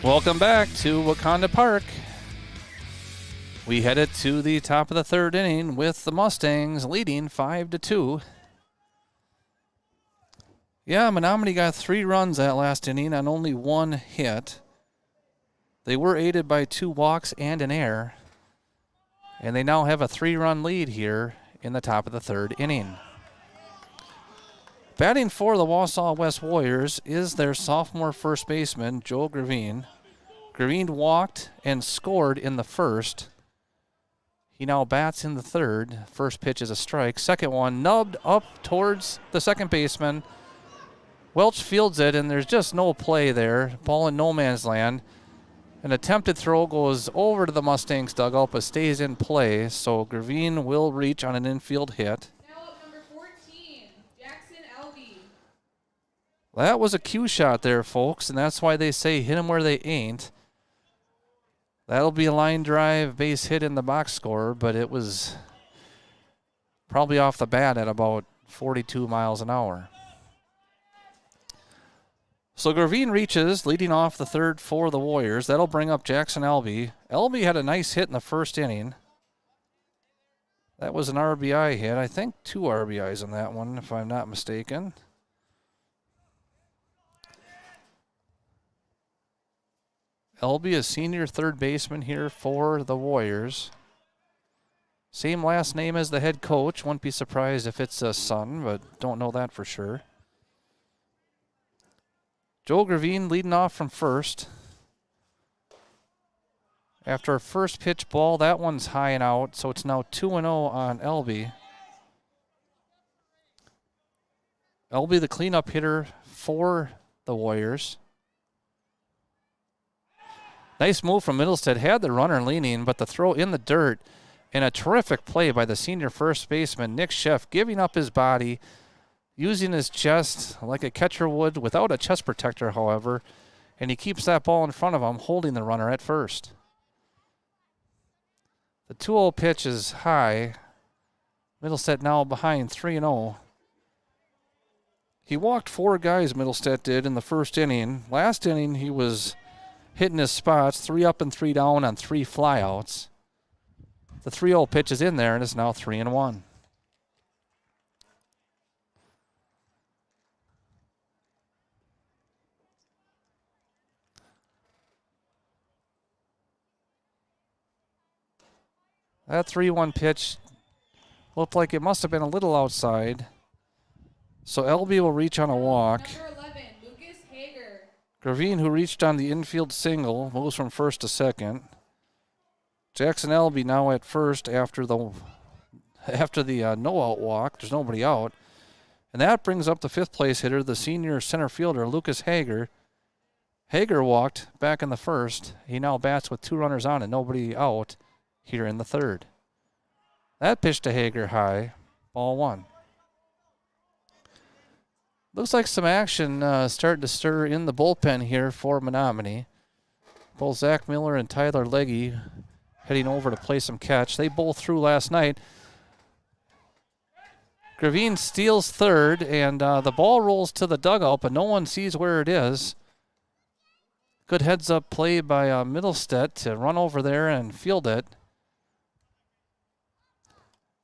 Welcome back to Wakanda Park. We headed to the top of the third inning with the Mustangs leading 5-2. Yeah, Menomonie got 3 runs that last inning on only 1 hit. They were aided by 2 walks and an error. And they now have a 3-run lead here in the top of the third inning. Batting for the Wausau West Warriors is their sophomore first baseman, Joe Gravine. Gravine walked and scored in the first. He now bats in the third. First pitch is a strike. Second one nubbed up towards the second baseman. Welch fields it, and there's just no play there. Ball in no man's land. An attempted throw goes over to the Mustangs dugout, but stays in play. So Gravine will reach on an infield hit. Now up number 14, Jackson Elby. That was a cue shot there, folks, and that's why they say hit them where they ain't. That'll be a line drive base hit in the box score, but it was probably off the bat at about 42 miles an hour. So Gravine reaches, leading off the third for the Warriors. That'll bring up Jackson Elby. Elby had a nice hit in the first inning. That was an RBI hit. I think 2 RBIs in that one, if I'm not mistaken. Elby, a senior third baseman here for the Warriors. Same last name as the head coach. Wouldn't be surprised if it's a son, but don't know that for sure. Joe Gravine leading off from first. After a first pitch ball, that one's high and out, so it's now 2-0 on Elby. Elby, the cleanup hitter for the Warriors. Nice move from Middlestead. Had the runner leaning, but the throw in the dirt, and a terrific play by the senior first baseman, Nick Sheff, giving up his body, using his chest like a catcher would without a chest protector, however, and he keeps that ball in front of him, holding the runner at first. The 2-0 pitch is high. Middlestead now behind 3-0. He walked 4 guys, Middlestead did, in the first inning. Last inning, he was hitting his spots, 3 up and 3 down on 3 flyouts. The 3-0 pitch is in there, and it's now 3-1. That 3-1 pitch looked like it must have been a little outside. So Elby will reach on a walk. Number 11, Lucas Hager. Gravine, who reached on the infield single, moves from first to second. Jackson Elby now at first after the no-out walk. There's nobody out. And that brings up the 5th place hitter, the senior center fielder, Lucas Hager. Hager walked back in the first. He now bats with 2 runners on and nobody out here in the third. That pitch to Hager high, ball 1. Looks like some action starting to stir in the bullpen here for Menomonie. Both Zach Miller and Tyler Legge heading over to play some catch. They both threw last night. Gravine steals third, and the ball rolls to the dugout, but no one sees where it is. Good heads-up play by Middlestead to run over there and field it.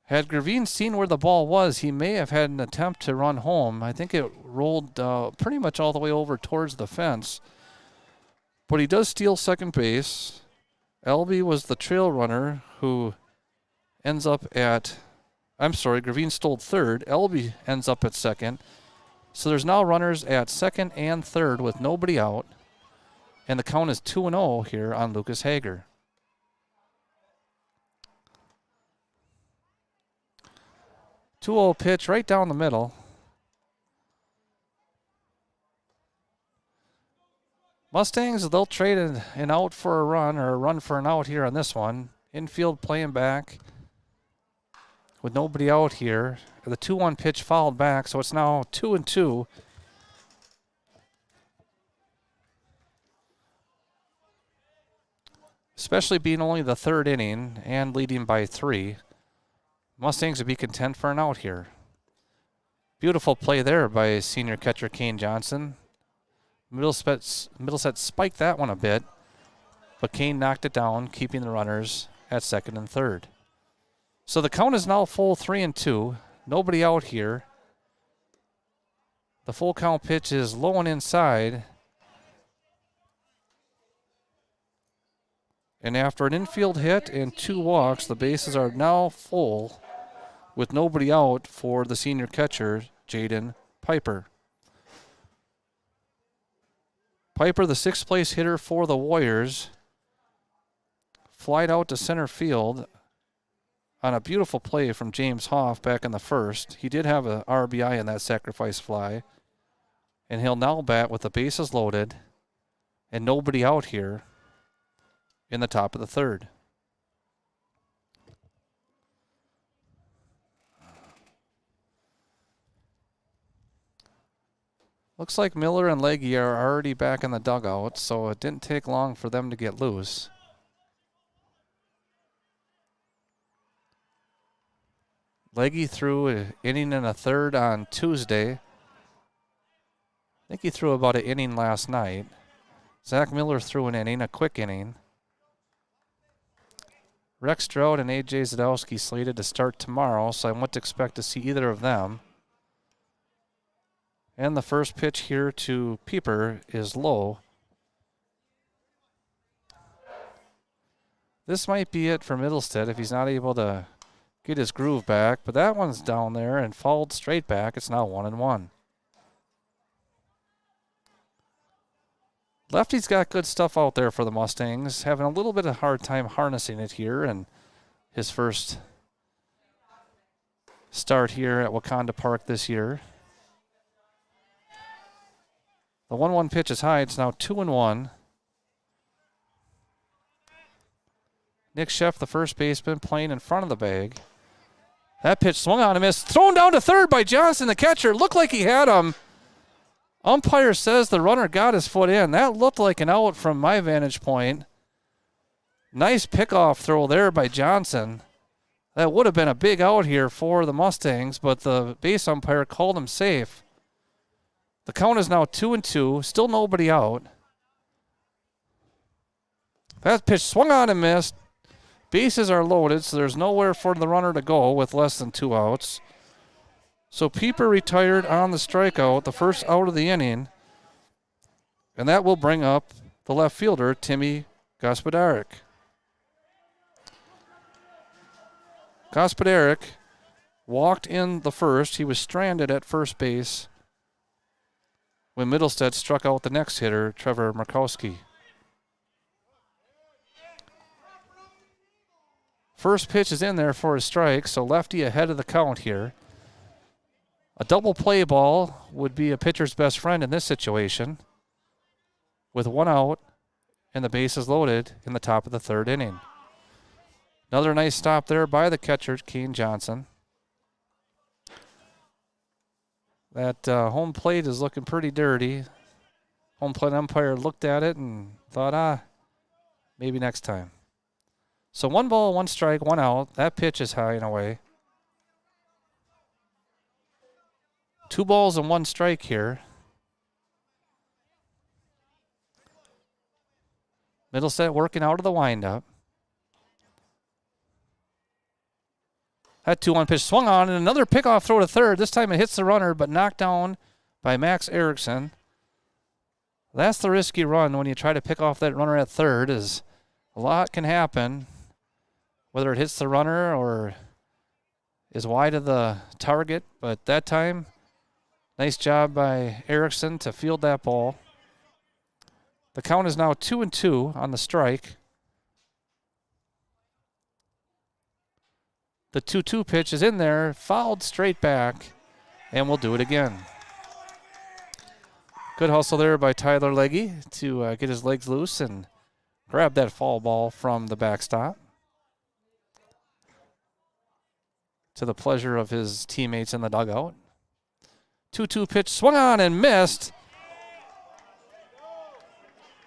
Had Gravine seen where the ball was, he may have had an attempt to run home. I think it rolled pretty much all the way over towards the fence. But he does steal second base. Elby was the trail runner who ends up at, Gravine stole third. Elby ends up at second. So there's now runners at second and third with nobody out. And the count is 2-0 here on Lucas Hager. Pitch right down the middle. Mustangs, they'll trade an out for a run or a run for an out here on this one. Infield playing back with nobody out here. The 2-1 pitch fouled back, so it's now 2-2. Especially being only the third inning and leading by 3. Mustangs would be content for an out here. Beautiful play there by senior catcher Kane Johnson. Middlesex spiked that one a bit, but Kane knocked it down, keeping the runners at second and third. So the count is now full 3-2. Nobody out here. The full count pitch is low and inside. And after an infield hit and 2 walks, the bases are now full with nobody out for the senior catcher, Jaden Piper. Piper, the 6th place hitter for the Warriors, flied out to center field on a beautiful play from James Hoff back in the first. He did have a RBI in that sacrifice fly. And he'll now bat with the bases loaded and nobody out here in the top of the third. Looks like Miller and Legge are already back in the dugout, so it didn't take long for them to get loose. Legge threw an inning and a third on Tuesday. I think he threw about an inning last night. Zach Miller threw an inning, a quick inning. Rex Stroud and A.J. Zadowski slated to start tomorrow, so I wouldn't expect to see either of them. And the first pitch here to Pieper is low. This might be it for Middlestead if he's not able to get his groove back, but that one's down there and fouled straight back. It's now 1-1. Lefty's got good stuff out there for the Mustangs, having a little bit of hard time harnessing it here in his first start here at Wakanda Park this year. The 1-1 pitch is high. It's now 2-1. Nick Sheff, the first baseman, playing in front of the bag. That pitch swung on and missed. Thrown down to third by Johnson, the catcher. Looked like he had him. Umpire says the runner got his foot in. That looked like an out from my vantage point. Nice pickoff throw there by Johnson. That would have been a big out here for the Mustangs, but the base umpire called him safe. The count is now 2-2. Still nobody out. That pitch swung on and missed. Bases are loaded, so there's nowhere for the runner to go with less than 2 outs. So Pieper retired on the strikeout, the first out of the inning. And that will bring up the left fielder, Timmy Gospodarek. Gospodarek walked in the first. He was stranded at first base when Middlestead struck out the next hitter, Trevor Markowski. First pitch is in there for a strike, so lefty ahead of the count here. A double play ball would be a pitcher's best friend in this situation, with 1 out and the bases loaded in the top of the third inning. Another nice stop there by the catcher, Kane Johnson. That home plate is looking pretty dirty. Home plate umpire looked at it and thought, maybe next time. So 1 ball, 1 strike, 1 out. That pitch is high and away. 2 balls and 1 strike here. Middlesex working out of the windup. That 2-1 pitch swung on, and another pickoff throw to third. This time it hits the runner, but knocked down by Max Erickson. That's the risky run when you try to pick off that runner at third, is a lot can happen, whether it hits the runner or is wide of the target. But that time, nice job by Erickson to field that ball. The count is now 2-2 on the strike. The 2-2 pitch is in there, fouled straight back, and we'll do it again. Good hustle there by Tyler Legge to get his legs loose and grab that foul ball from the backstop, to the pleasure of his teammates in the dugout. 2-2 pitch swung on and missed.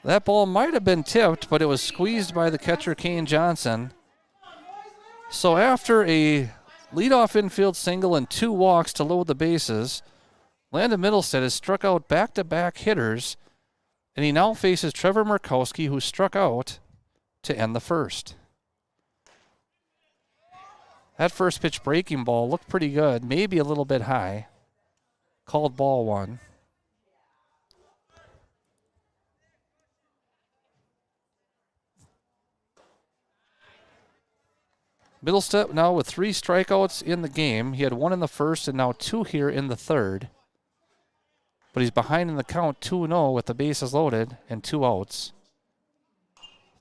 That ball might have been tipped, but it was squeezed by the catcher, Kane Johnson. So after a leadoff infield single and 2 walks to load the bases, Landon Middlestead has struck out back-to-back hitters And he now faces Trevor Murkowski, who struck out to end the first. That first pitch breaking ball looked pretty good, maybe a little bit high. Called ball one. Middlestead now with 3 strikeouts in the game. He had 1 in the first and now 2 here in the third. But he's behind in the count 2-0 with the bases loaded and 2 outs.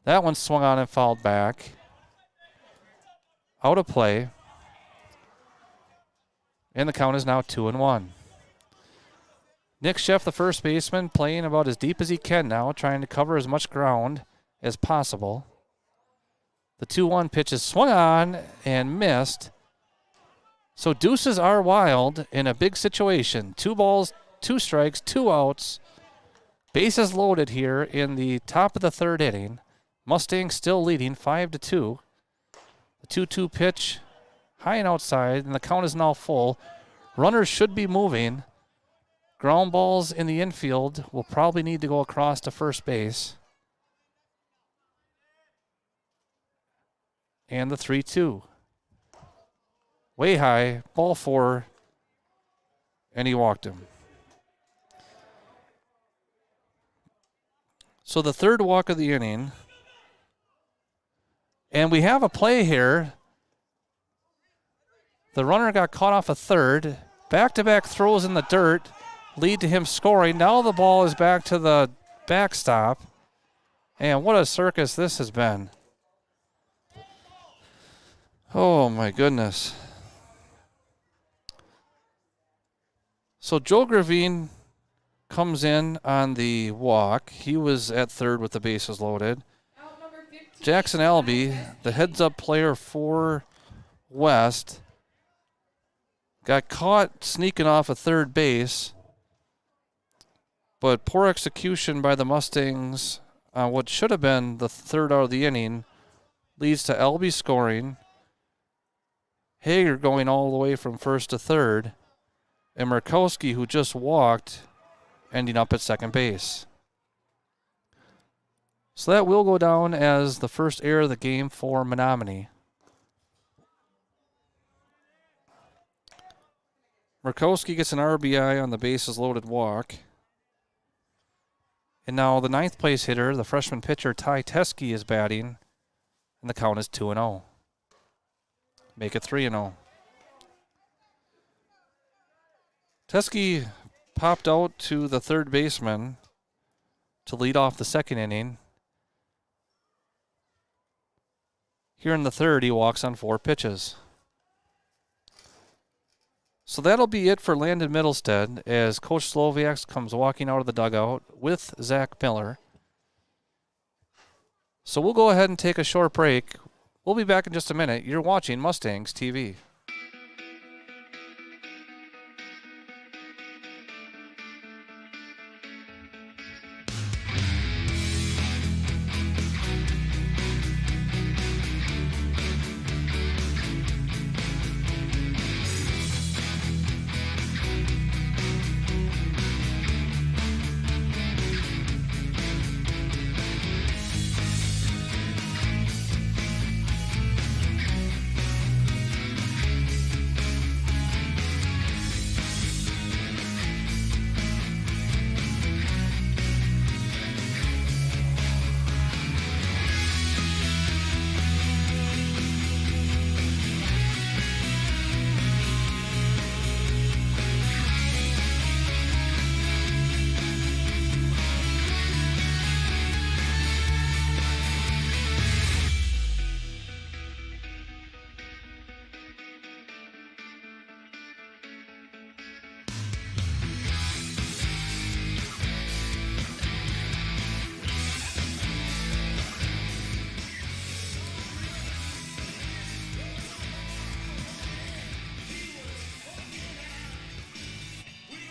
That one swung on and fouled back. Out of play. And the count is now 2-1. Nick Sheff, the first baseman, playing about as deep as he can now, trying to cover as much ground as possible. The 2-1 pitch is swung on and missed. So deuces are wild in a big situation. 2 balls, 2 strikes, 2 outs. Bases loaded here in the top of the third inning. Mustangs still leading 5-2. The 2-2 pitch high and outside, and the count is now full. Runners should be moving. Ground balls in the infield will probably need to go across to first base. And the 3-2. Way high, ball 4, and he walked him. So the third walk of the inning. And we have a play here. The runner got caught off a third. Back-to-back throws in the dirt lead to him scoring. Now the ball is back to the backstop. And what a circus this has been. Oh, my goodness. So Joe Gravine comes in on the walk. He was at third with the bases loaded. Jackson Albee, the heads-up player for West, got caught sneaking off a third base, but poor execution by the Mustangs on what should have been the third out of the inning leads to Albee scoring, Hager going all the way from first to third, and Murkowski, who just walked, ending up at second base. So that will go down as the first error of the game for Menomonie. Murkowski gets an RBI on the bases loaded walk. And now the 9th place hitter, the freshman pitcher Ty Teske, is batting, and the count is 2-0. Make it 3-0. Teske popped out to the third baseman to lead off the second inning. Here in the third, he walks on 4 pitches. So that'll be it for Landon Middlestead as Coach Sloviaks comes walking out of the dugout with Zach Miller. So we'll go ahead and take a short break. We'll be back in just a minute. You're watching Mustangs TV.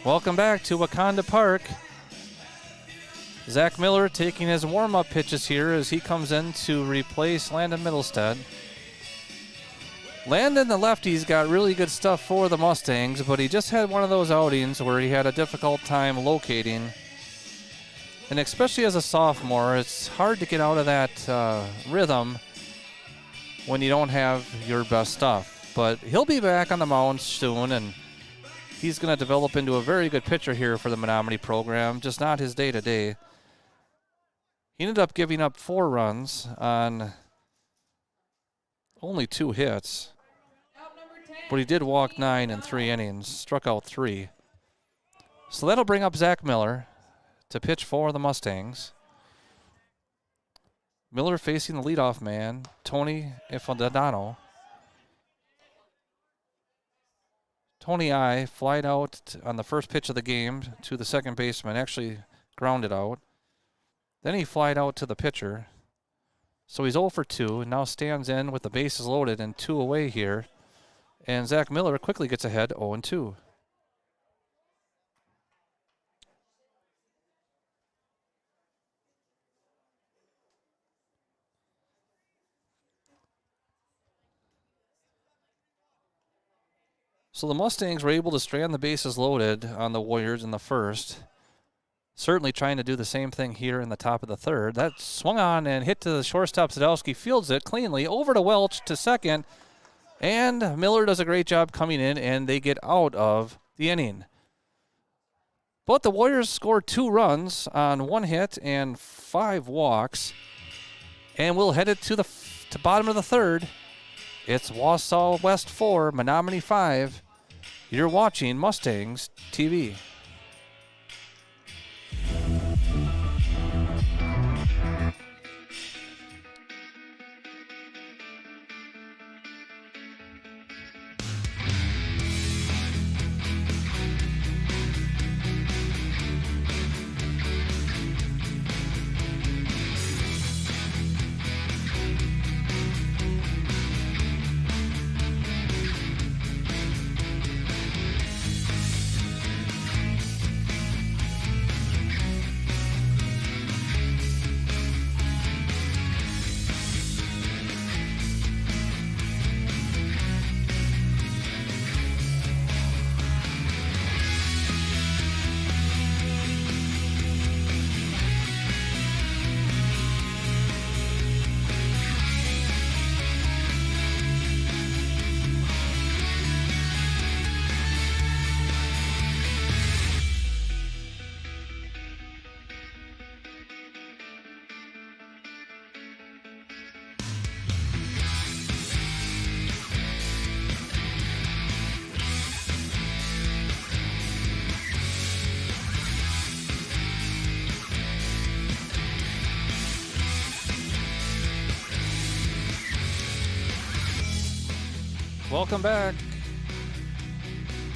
Welcome back to Wakanda Park. Zach Miller taking his warm-up pitches here as he comes in to replace Landon Middlestead. Landon, the lefty's got really good stuff for the Mustangs, but he just had one of those outings where he had a difficult time locating And especially as a sophomore, it's hard to get out of that rhythm when you don't have your best stuff. But he'll be back on the mound soon, and he's going to develop into a very good pitcher here for the Menomonie program, just not his day-to-day. He ended up giving up 4 runs on only 2 hits. But he did walk 9 in 3 innings, struck out 3. So that'll bring up Zach Miller to pitch for the Mustangs. Miller facing the leadoff man, Tony Ifaldano. Tony I flied out on the first pitch of the game to the second baseman, actually grounded out. Then he flied out to the pitcher. So he's 0 for 2 and now stands in with the bases loaded and 2 away here. And Zach Miller quickly gets ahead 0-2. So the Mustangs were able to strand the bases loaded on the Warriors in the first. Certainly trying to do the same thing here in the top of the third. That swung on and hit to the shortstop. Sadowski fields it cleanly over to Welch to second. And Miller does a great job coming in, and they get out of the inning. But the Warriors scored 2 runs on 1 hit and 5 walks. And we'll head it to the bottom of the third. It's Wausau West 4, Menomonie 5. You're watching Mustangs TV. Welcome back.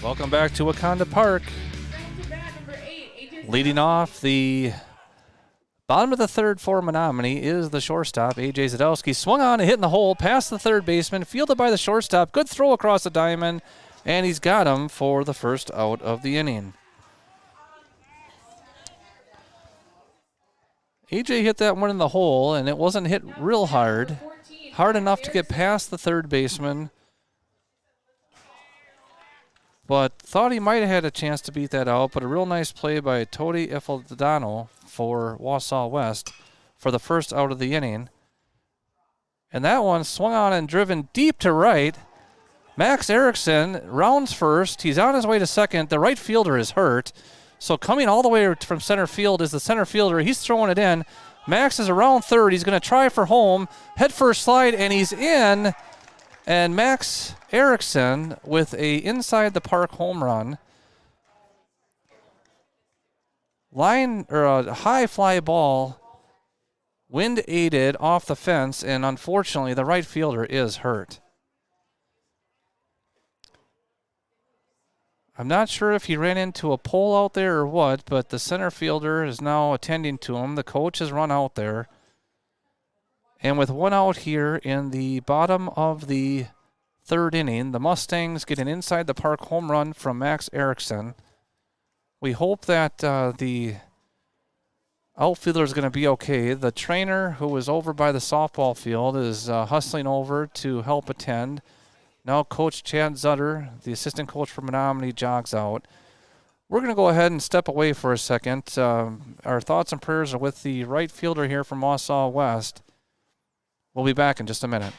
Welcome back to Wakanda Park. Leading off the bottom of the third for Menomonie is the shortstop, A.J. Zadowski. Swung on and hit in the hole past the third baseman, fielded by the shortstop. Good throw across the diamond, and he's got him for the first out of the inning. A.J. hit that one in the hole, and it wasn't hit real hard. Hard enough to get past the third baseman, but thought he might have had a chance to beat that out. But a real nice play by Tony Ifaldano for Wausau West for the first out of the inning. And that one swung on and driven deep to right. Max Erickson rounds first. He's on his way to second. The right fielder is hurt. So coming all the way from center field is the center fielder. He's throwing it in. Max is around third. He's going to try for home. Head first slide, and he's in. And Max Erickson with a inside the park home run. Line or a high fly ball, wind aided off the fence, and unfortunately the right fielder is hurt. I'm not sure if he ran into a pole out there or what, but the center fielder is now attending to him. The coach has run out there. And with one out here in the bottom of the third inning, the Mustangs get an inside the park home run from Max Erickson. We hope that the outfielder is going to be okay. The trainer, who was over by the softball field, is hustling over to help attend. Now Coach Chad Zutter, the assistant coach for Menomonie, jogs out. We're going to go ahead and step away for a second. Our thoughts and prayers are with the right fielder here from Wausau West. We'll be back in just a minute.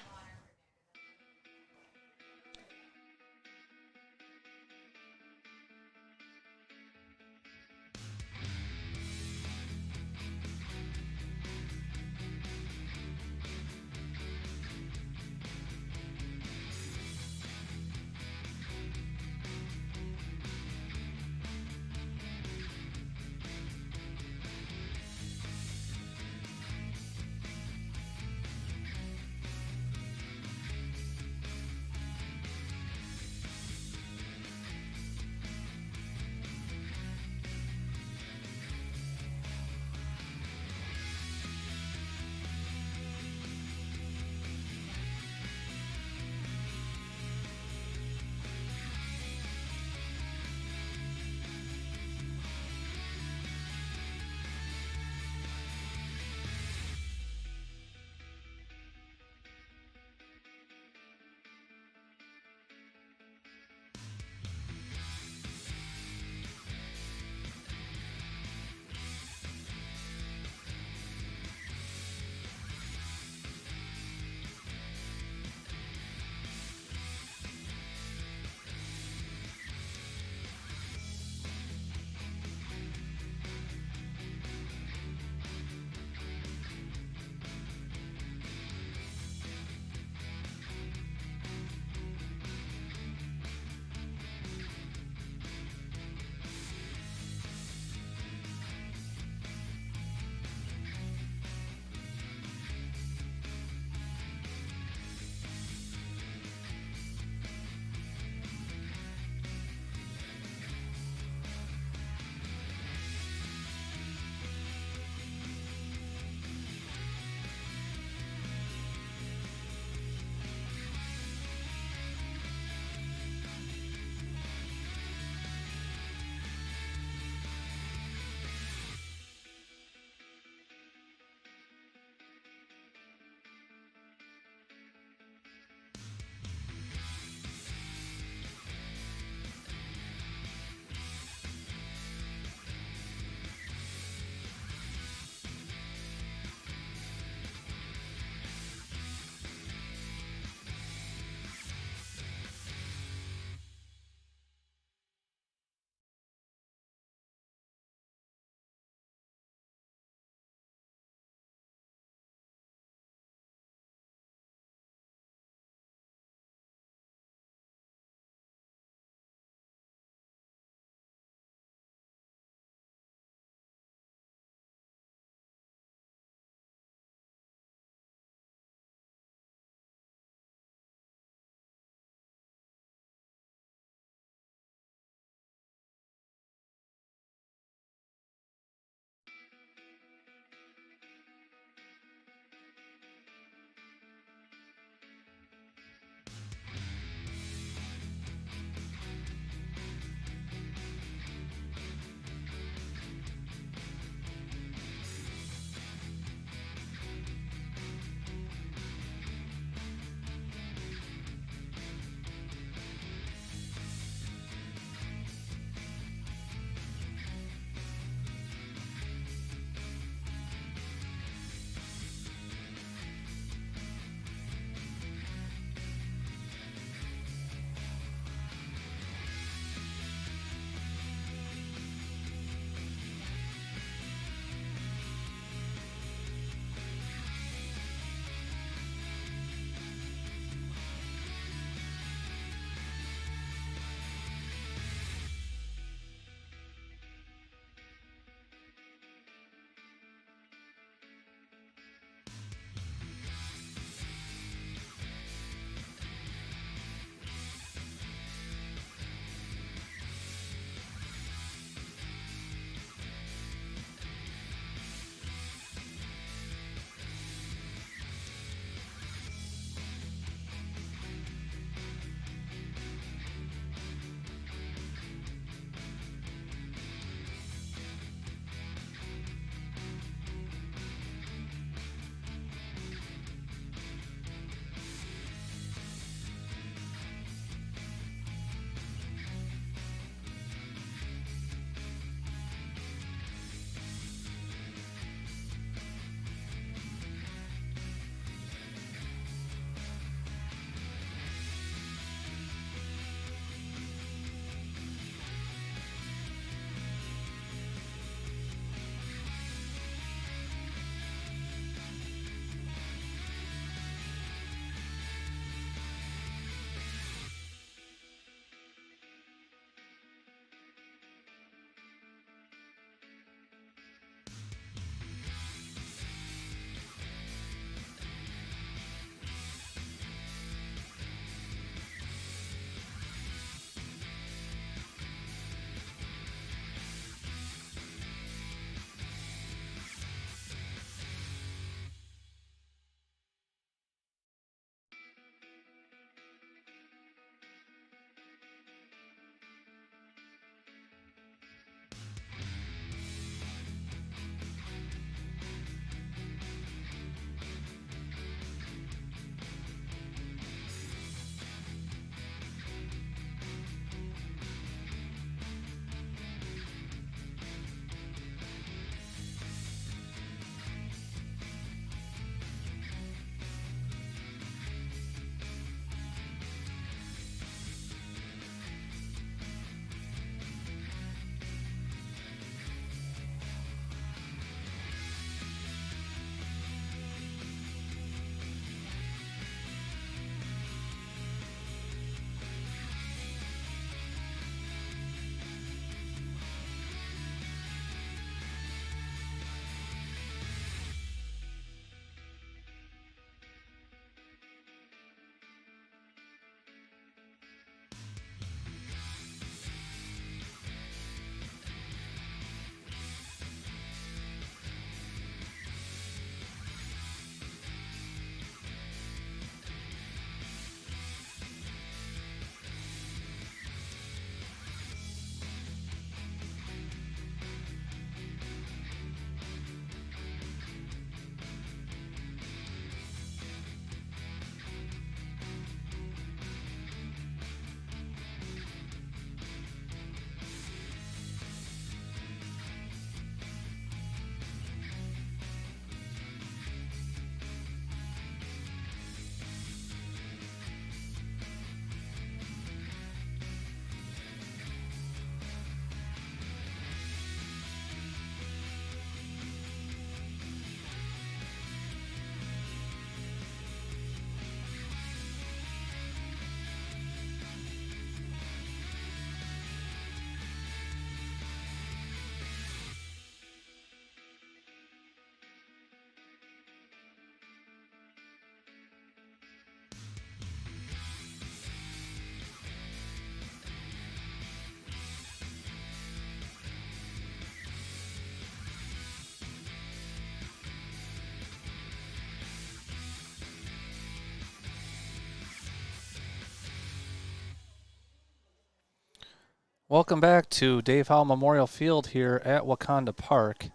Welcome back to Dave Howell Memorial Field here at Wakanda Park.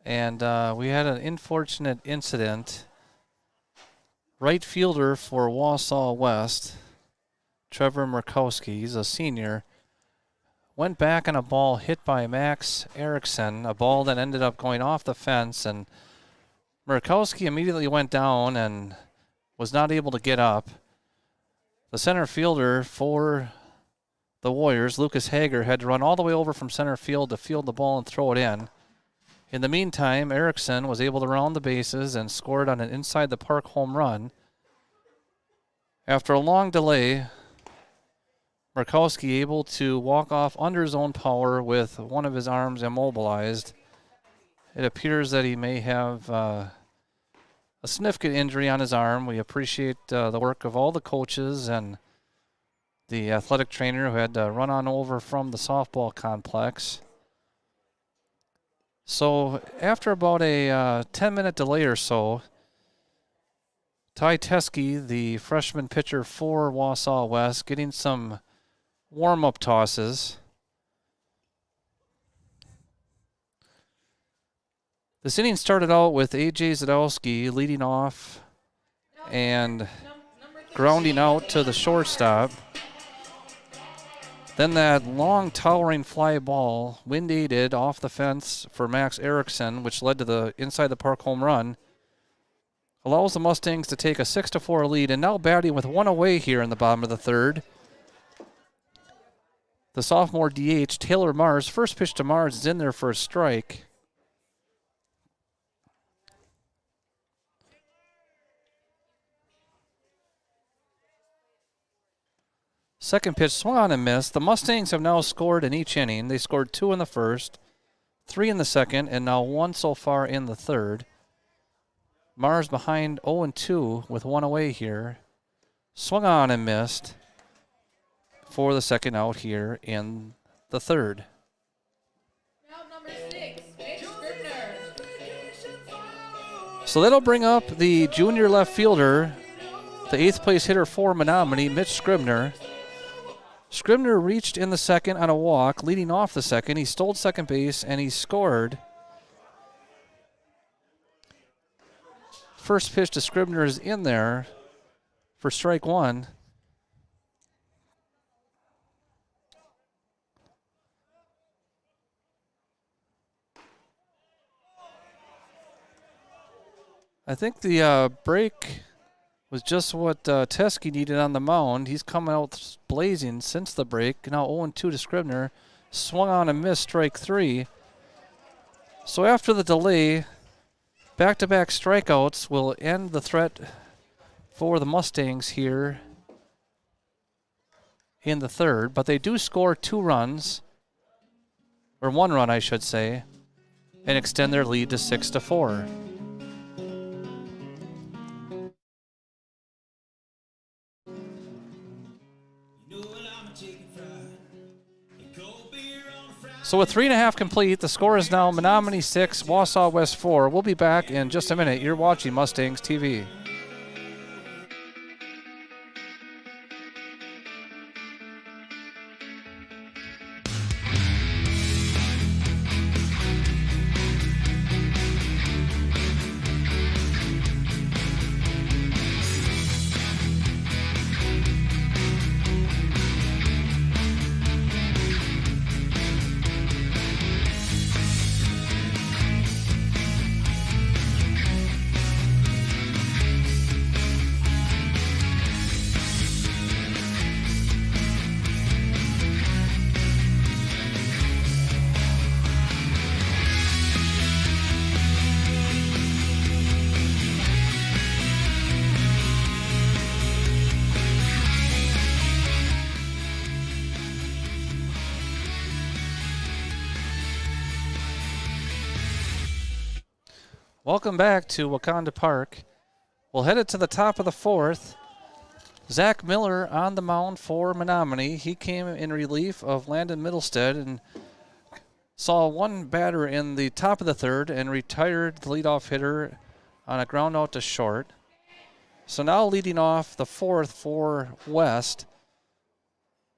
And we had an unfortunate incident. Right fielder for Wausau West, Trevor Murkowski, he's a senior, went back on a ball hit by Max Erickson, a ball that ended up going off the fence, and Murkowski immediately went down and was not able to get up. The center fielder for the Warriors, Lucas Hager, had to run all the way over from center field to field the ball and throw it in. In the meantime, Erickson was able to round the bases and scored on an inside-the-park home run. After a long delay, Murkowski able to walk off under his own power with one of his arms immobilized. It appears that he may have a significant injury on his arm. We appreciate the work of all the coaches and the athletic trainer who had to run on over from the softball complex. So after about a 10-minute delay or so, Ty Teske, the freshman pitcher for Wausau West, getting some warm-up tosses. This inning started out with A.J. Zadowski leading off and grounding out to the shortstop. Then that long, towering fly ball, wind-aided off the fence for Max Erickson, which led to the inside-the-park home run, allows the Mustangs to take a 6-4 lead, and now batting with one away here in the bottom of the third. The sophomore DH, Taylor Mars, first pitch to Mars is in there for a strike. Second pitch swung on and missed. The Mustangs have now scored in each inning. They scored 2 in the first, 3 in the second, and now 1 so far in the third. Mars behind 0-2 with 1 away here. Swung on and missed for the second out here in the third. Now number 6, Mitch Scribner. So that'll bring up the junior left fielder, the 8th place hitter for Menomonie, Mitch Scribner. Scribner reached in the second on a walk, leading off the second. He stole second base, and he scored. First pitch to Scribner is in there for strike one. I think the break was just what Teske needed on the mound. He's coming out blazing since the break. Now 0-2 to Scribner. Swung on and missed, strike 3. So after the delay, back-to-back strikeouts will end the threat for the Mustangs here in the third. But they do score 2 runs, or 1 run, I should say, and extend their lead to 6-4. So with 3.5 complete, the score is now Menomonie 6, Wausau West 4. We'll be back in just a minute. You're watching Mustangs TV. Welcome back to Wakanda Park. We'll head it to the top of the fourth. Zach Miller on the mound for Menomonie. He came in relief of Landon Middlestead and saw one batter in the top of the third and retired the leadoff hitter on a ground out to short. So now leading off the fourth for West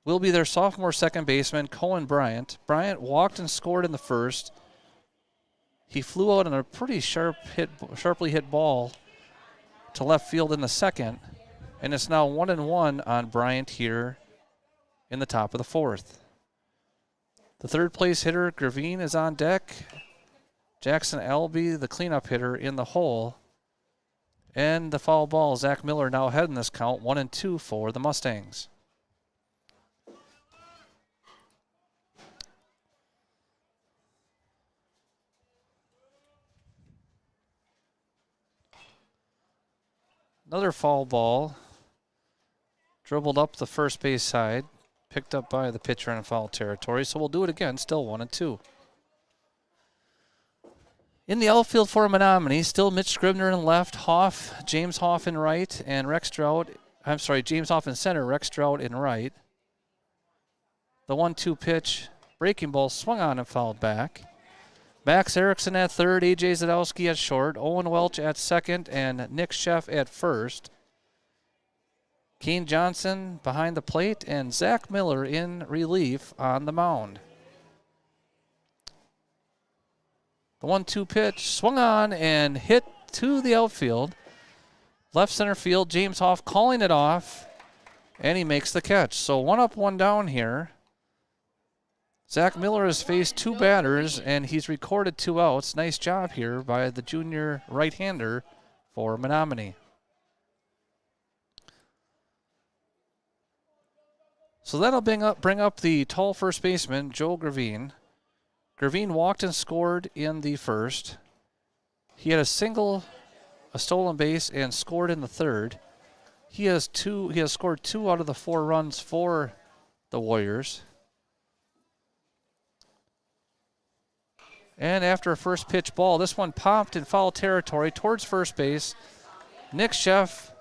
will be their sophomore second baseman, Cohen Bryant. Bryant walked and scored in the first. He flew out on a pretty sharply hit ball to left field in the second, and it's now 1-1 on Bryant here in the top of the fourth. The third place hitter, Gravine, is on deck. Jackson Albee, the cleanup hitter, in the hole. And the foul ball, Zach Miller now ahead in this count, 1-2 for the Mustangs. Another foul ball, dribbled up the first base side, picked up by the pitcher in foul territory, so we'll do it again, still 1-2. In the outfield for Menomonie, still Mitch Scribner in left, James Hoff in right, and James Hoff in center, Rex Stroud in right. The 1-2 pitch, breaking ball swung on and fouled back. Max Erickson at third, A.J. Zadowski at short, Owen Welch at second, and Nick Sheff at first. Keen Johnson behind the plate, and Zach Miller in relief on the mound. The 1-2 pitch swung on and hit to the outfield. Left center field, James Hoff calling it off, and he makes the catch. So 1 up, 1 down here. Zach Miller has faced 2 batters, and he's recorded 2 outs. Nice job here by the junior right-hander for Menomonie. So that'll bring up the tall first baseman, Joe Gravine. Gravine walked and scored in the first. He had a single, a stolen base, and scored in the third. He has scored 2 out of the 4 runs for the Warriors. And after a first pitch ball, this one popped in foul territory towards first base. Nick Sheff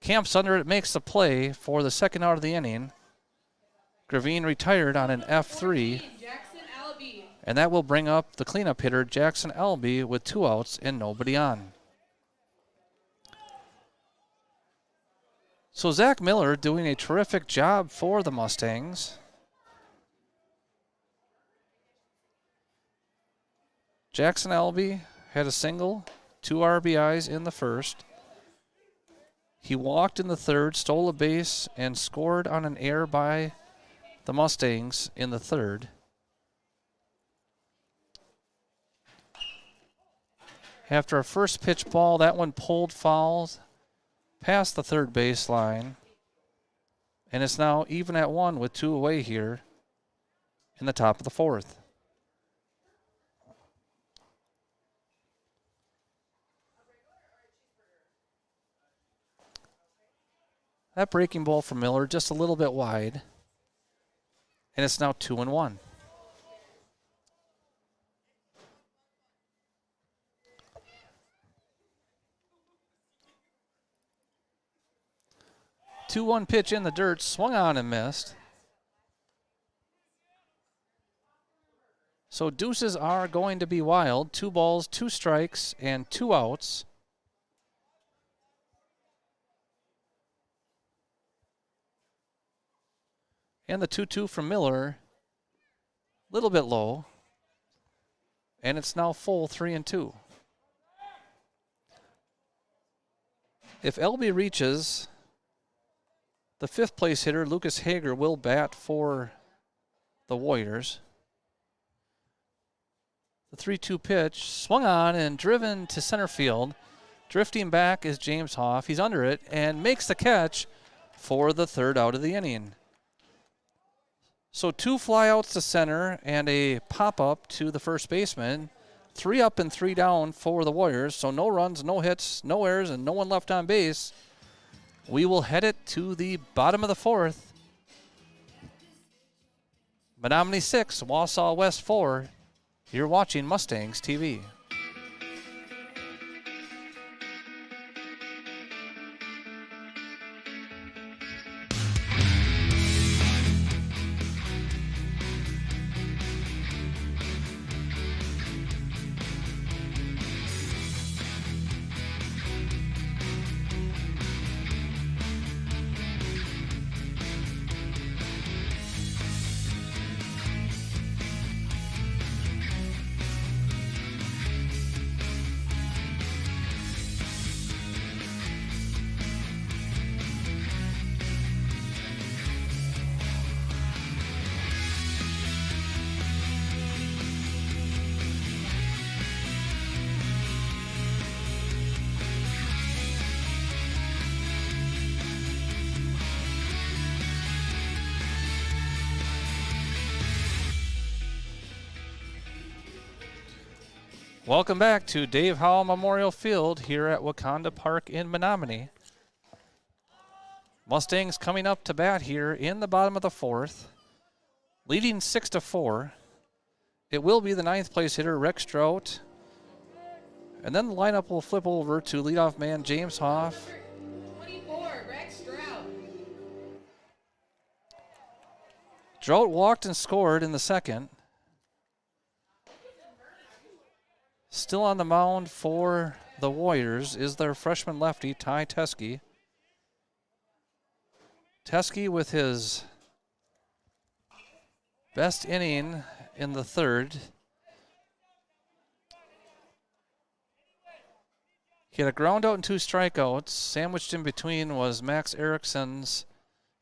camps under it, makes the play for the second out of the inning. Gravine retired on an F3. And that will bring up the cleanup hitter, Jackson Albee, with 2 outs and nobody on. So Zach Miller doing a terrific job for the Mustangs. Jackson Albee had a single, 2 RBIs in the first. He walked in the third, stole a base, and scored on an error by the Mustangs in the third. After a first pitch ball, that one pulled foul past the third baseline. And it's now even at 1 with 2 away here in the top of the fourth. That breaking ball from Miller just a little bit wide. And it's now 2-1. Two-one pitch in the dirt, swung on and missed. So deuces are going to be wild. 2 balls, 2 strikes, and 2 outs. And the 2-2 from Miller, a little bit low. And it's now full 3-2. If Albee reaches, the 5th place hitter, Lucas Hager, will bat for the Warriors. The 3-2 pitch swung on and driven to center field. Drifting back is James Hoff. He's under it and makes the catch for the 3rd out of the inning. So 2 flyouts to center and a pop-up to the first baseman. 3 up and 3 down for the Warriors. So no runs, no hits, no errors, and no one left on base. We will head it to the bottom of the 4th. Menomonie 6, Wausau West 4. You're watching Mustangs TV. Welcome back to Dave Howell Memorial Field here at Wakanda Park in Menomonie. Mustangs coming up to bat here in the bottom of the fourth, leading 6-4. It will be the ninth place hitter, Rex Strout. And then the lineup will flip over to leadoff man James Hoff. 24, Rex Strout. Strout walked and scored in the second. Still on the mound for the Warriors is their freshman lefty, Ty Teske. Teske with his best inning in the third. He had a ground out and 2 strikeouts. Sandwiched in between was Max Eriksson's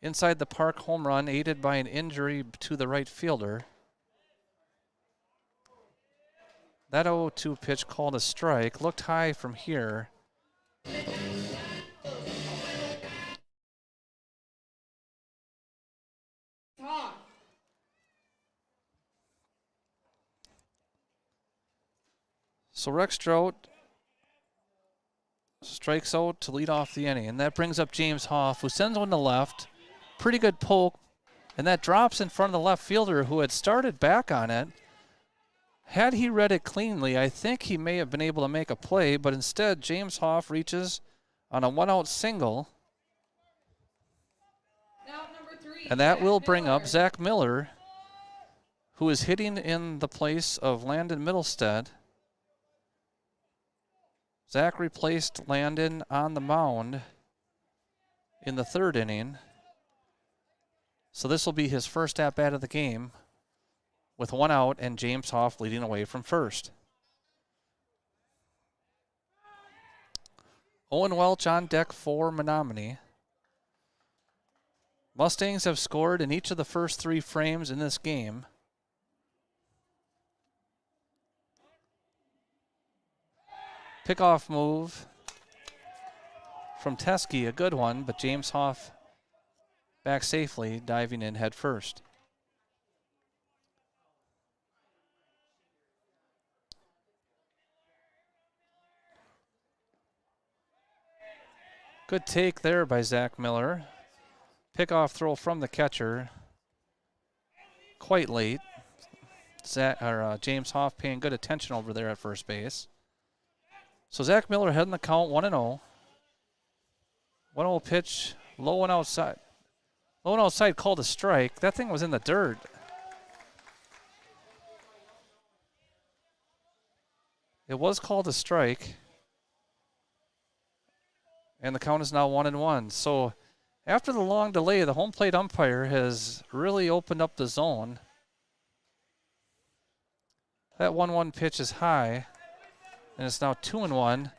inside the park home run, aided by an injury to the right fielder. That 0-2 pitch called a strike. Looked high from here. So Rex Strout strikes out to lead off the inning, and that brings up James Hoff, who sends one to left. Pretty good poke, and that drops in front of the left fielder, who had started back on it. Had he read it cleanly, I think he may have been able to make a play, but instead James Hoff reaches on a one-out single. Now number 3. And that Zach will bring Miller. up Zach Miller, who is hitting in the place of Landon Middlestead. Zach replaced Landon on the mound in the third inning. So this will be his first at-bat of the game with 1 out and James Hoff leading away from first. Owen Welch on deck for Menomonie. Mustangs have scored in each of the first 3 frames in this game. Pickoff move from Teske, a good one, but James Hoff back safely, diving in head first. Good take there by Zach Miller. Pickoff throw from the catcher. Quite late. James Hoff paying good attention over there at first base. So Zach Miller heading the count 1-0. 1-0 pitch, low and outside. Low and outside called a strike. That thing was in the dirt. It was called a strike. And the count is now 1-1. So after the long delay, the home plate umpire has really opened up the zone. That 1-1 pitch is high. And it's now 2-1.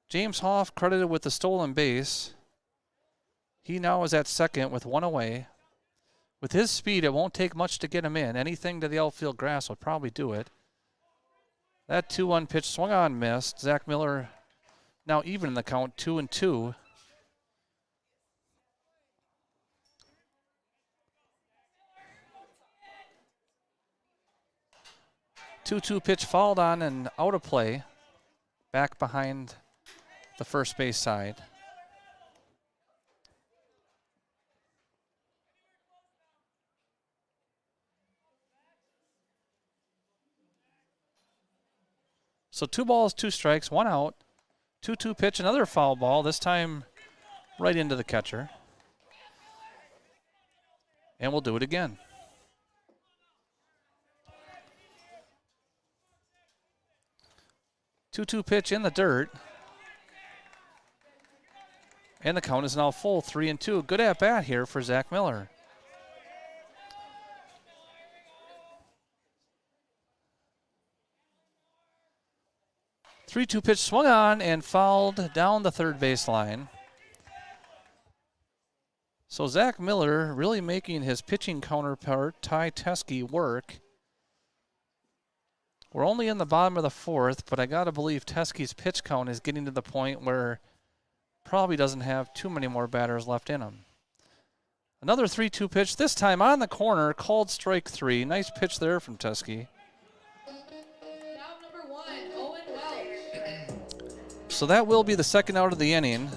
James Hoff credited with the stolen base. He now is at second with 1 away. With his speed, it won't take much to get him in. Anything to the outfield grass would probably do it. That 2-1 pitch swung on, missed. Zach Miller now even in the count, 2-2. Two-two pitch fouled on and out of play. Back behind the first base side. So 2 balls, 2 strikes, 1 out. 2-2 pitch, another foul ball, this time right into the catcher. And we'll do it again. 2-2 pitch in the dirt. And the count is now full, 3-2. Good at bat here for Zach Miller. Three-two pitch swung on and fouled down the third baseline. So Zach Miller really making his pitching counterpart, Ty Teske, work. We're only in the bottom of the fourth, but I got to believe Teske's pitch count is getting to the point where probably doesn't have too many more batters left in him. Another 3-2 pitch, this time on the corner, called strike 3. Nice pitch there from Teske. Out number 1, So that will be the second out of the inning.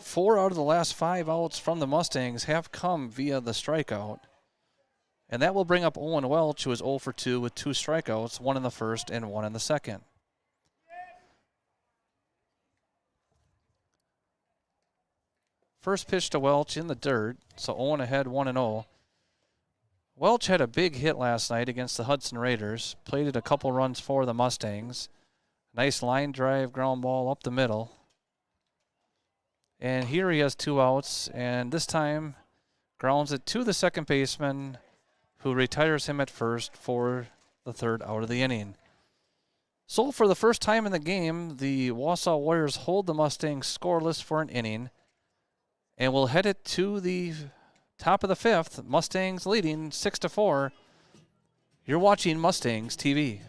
4 out of the last 5 outs from the Mustangs have come via the strikeout. And that will bring up Owen Welch, who is 0 for 2 with 2 strikeouts, 1 in the first and 1 in the second. First pitch to Welch in the dirt, so Owen ahead 1-0. Welch had a big hit last night against the Hudson Raiders, plated a couple runs for the Mustangs. Nice line drive, ground ball up the middle. And here he has 2 outs, and this time grounds it to the second baseman, who retires him at first for the 3rd out of the inning. So for the first time in the game, the Wausau Warriors hold the Mustangs scoreless for an inning, and we'll head it to the top of the 5th. Mustangs leading 6-4. You're watching Mustangs TV.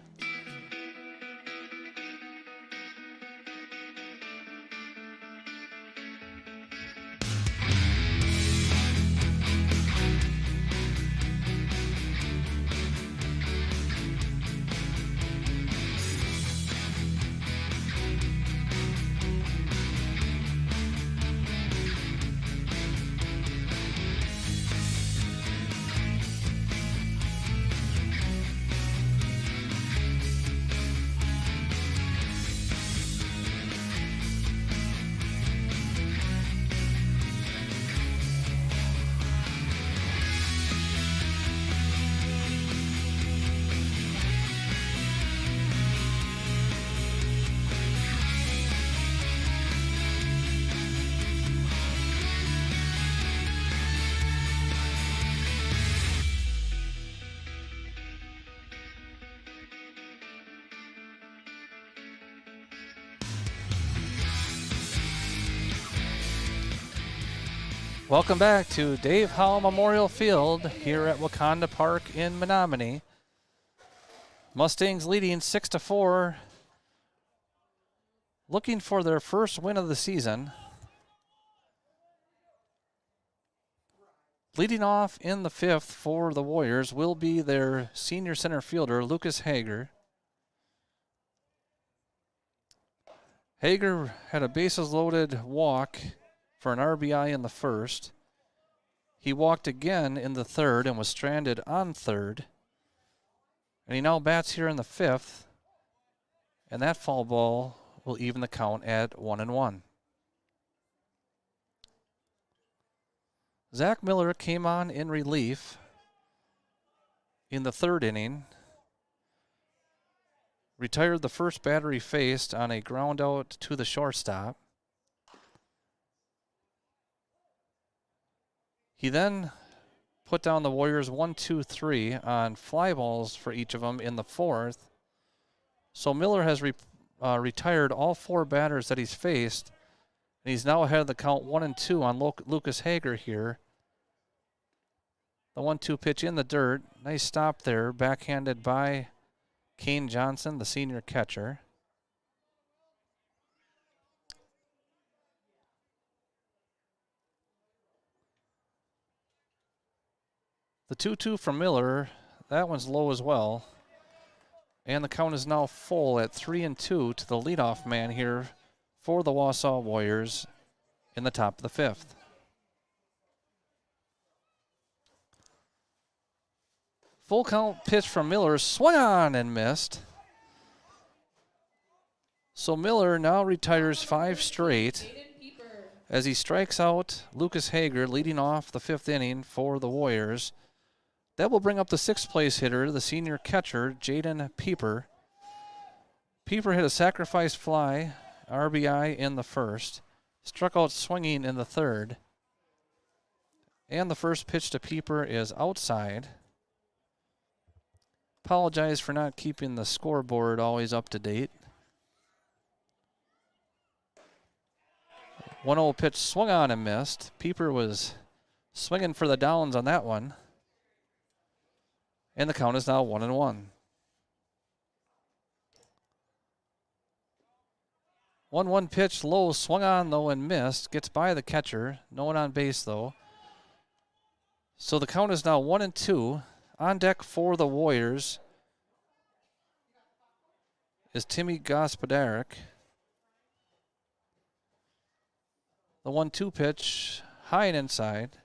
Welcome back to Dave Howell Memorial Field here at Wakanda Park in Menomonie. Mustangs leading 6-4, looking for their first win of the season. Leading off in the 5th for the Warriors will be their senior center fielder, Lucas Hager. Hager had a bases-loaded walk for an RBI in the first. He walked again in the 3rd and was stranded on 3rd. And he now bats here in the 5th. And that foul ball will even the count at 1-1. Zach Miller came on in relief in the 3rd inning. Retired the first batter he faced on a ground out to the shortstop. He then put down the Warriors 1-2-3 on fly balls for each of them in the 4th. So Miller has retired all 4 batters that he's faced, and he's now ahead of the count 1-2 on Lucas Hager here. The 1-2 pitch in the dirt. Nice stop there, backhanded by Kane Johnson, the senior catcher. The 2-2 from Miller, that one's low as well. And the count is now full at 3-2 to the leadoff man here for the Wausau Warriors in the top of the 5th. Full count pitch from Miller, swung on and missed. So Miller now retires 5 straight as he strikes out Lucas Hager, leading off the 5th inning for the Warriors. That will bring up the 6th place hitter, the senior catcher, Jaden Pieper. Pieper hit a sacrifice fly, RBI in the 1st. Struck out swinging in the 3rd. And the first pitch to Pieper is outside. Apologize for not keeping the scoreboard always up to date. 1-0 pitch swung on and missed. Pieper was swinging for the downs on that one. And the count is now 1-1. 1-1 pitch low, swung on though and missed. Gets by the catcher. No one on base though. So the count is now 1-2. On deck for the Warriors is Timmy Gospodarek. The 1-2 pitch, high and inside,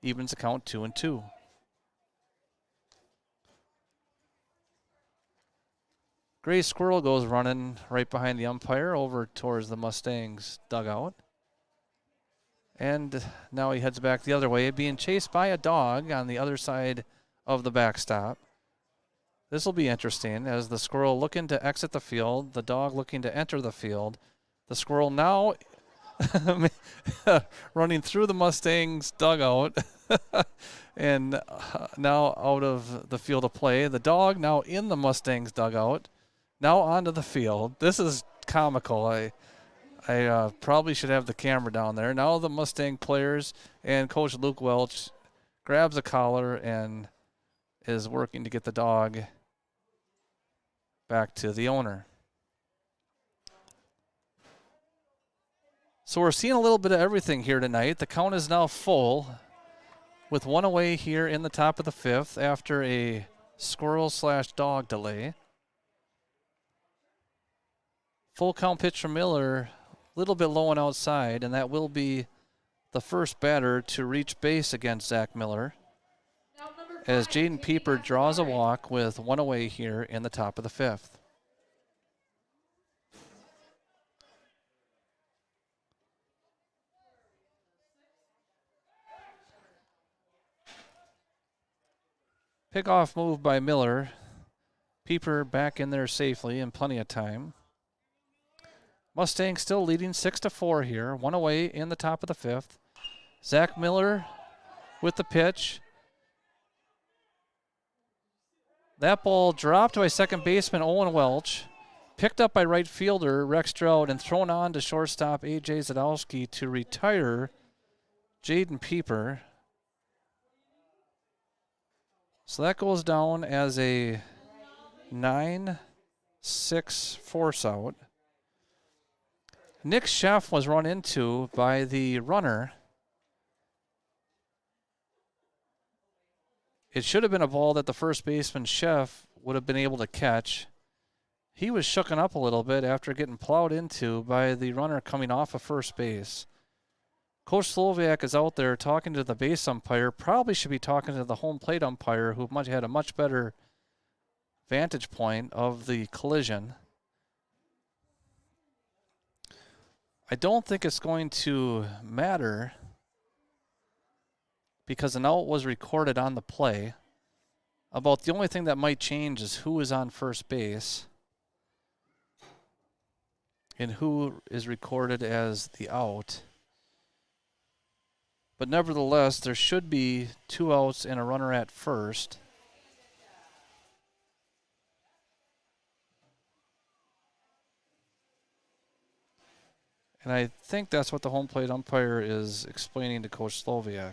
evens the count 2-2. Gray Squirrel goes running right behind the umpire over towards the Mustangs dugout. And now he heads back the other way, being chased by a dog on the other side of the backstop. This will be interesting as the squirrel looking to exit the field, the dog looking to enter the field. The squirrel now running through the Mustangs dugout and now out of the field of play. The dog now in the Mustangs dugout, now onto the field. This is comical. I probably should have the camera down there. Now the Mustang players and Coach Luke Welch grabs a collar and is working to get the dog back to the owner. So we're seeing a little bit of everything here tonight. The count is now full with one away here in the top of the fifth after a squirrel/dog delay. Full count pitch from Miller, a little bit low and outside, and that will be the first batter to reach base against Zach Miller as Jaden Pieper draws a walk with one away here in the top of the fifth. Pickoff move by Miller. Pieper back in there safely and plenty of time. Mustangs still leading 6-4 here. One away in the top of the fifth. Zach Miller with the pitch. That ball dropped by second baseman Owen Welch. Picked up by right fielder Rex Stroud and thrown on to shortstop A.J. Zadowski to retire Jaden Pieper. So that goes down as a 9-6 force out. Nick Sheff was run into by the runner. It should have been a ball that the first baseman, Sheff, would have been able to catch. He was shooken up a little bit after getting plowed into by the runner coming off of first base. Coach Sloviak is out there talking to the base umpire. Probably should be talking to the home plate umpire, who had a much better vantage point of the collision. I don't think it's going to matter because an out was recorded on the play. About the only thing that might change is who is on first base and who is recorded as the out. But nevertheless, there should be 2 outs and a runner at first. And I think that's what the home plate umpire is explaining to Coach Sloviak.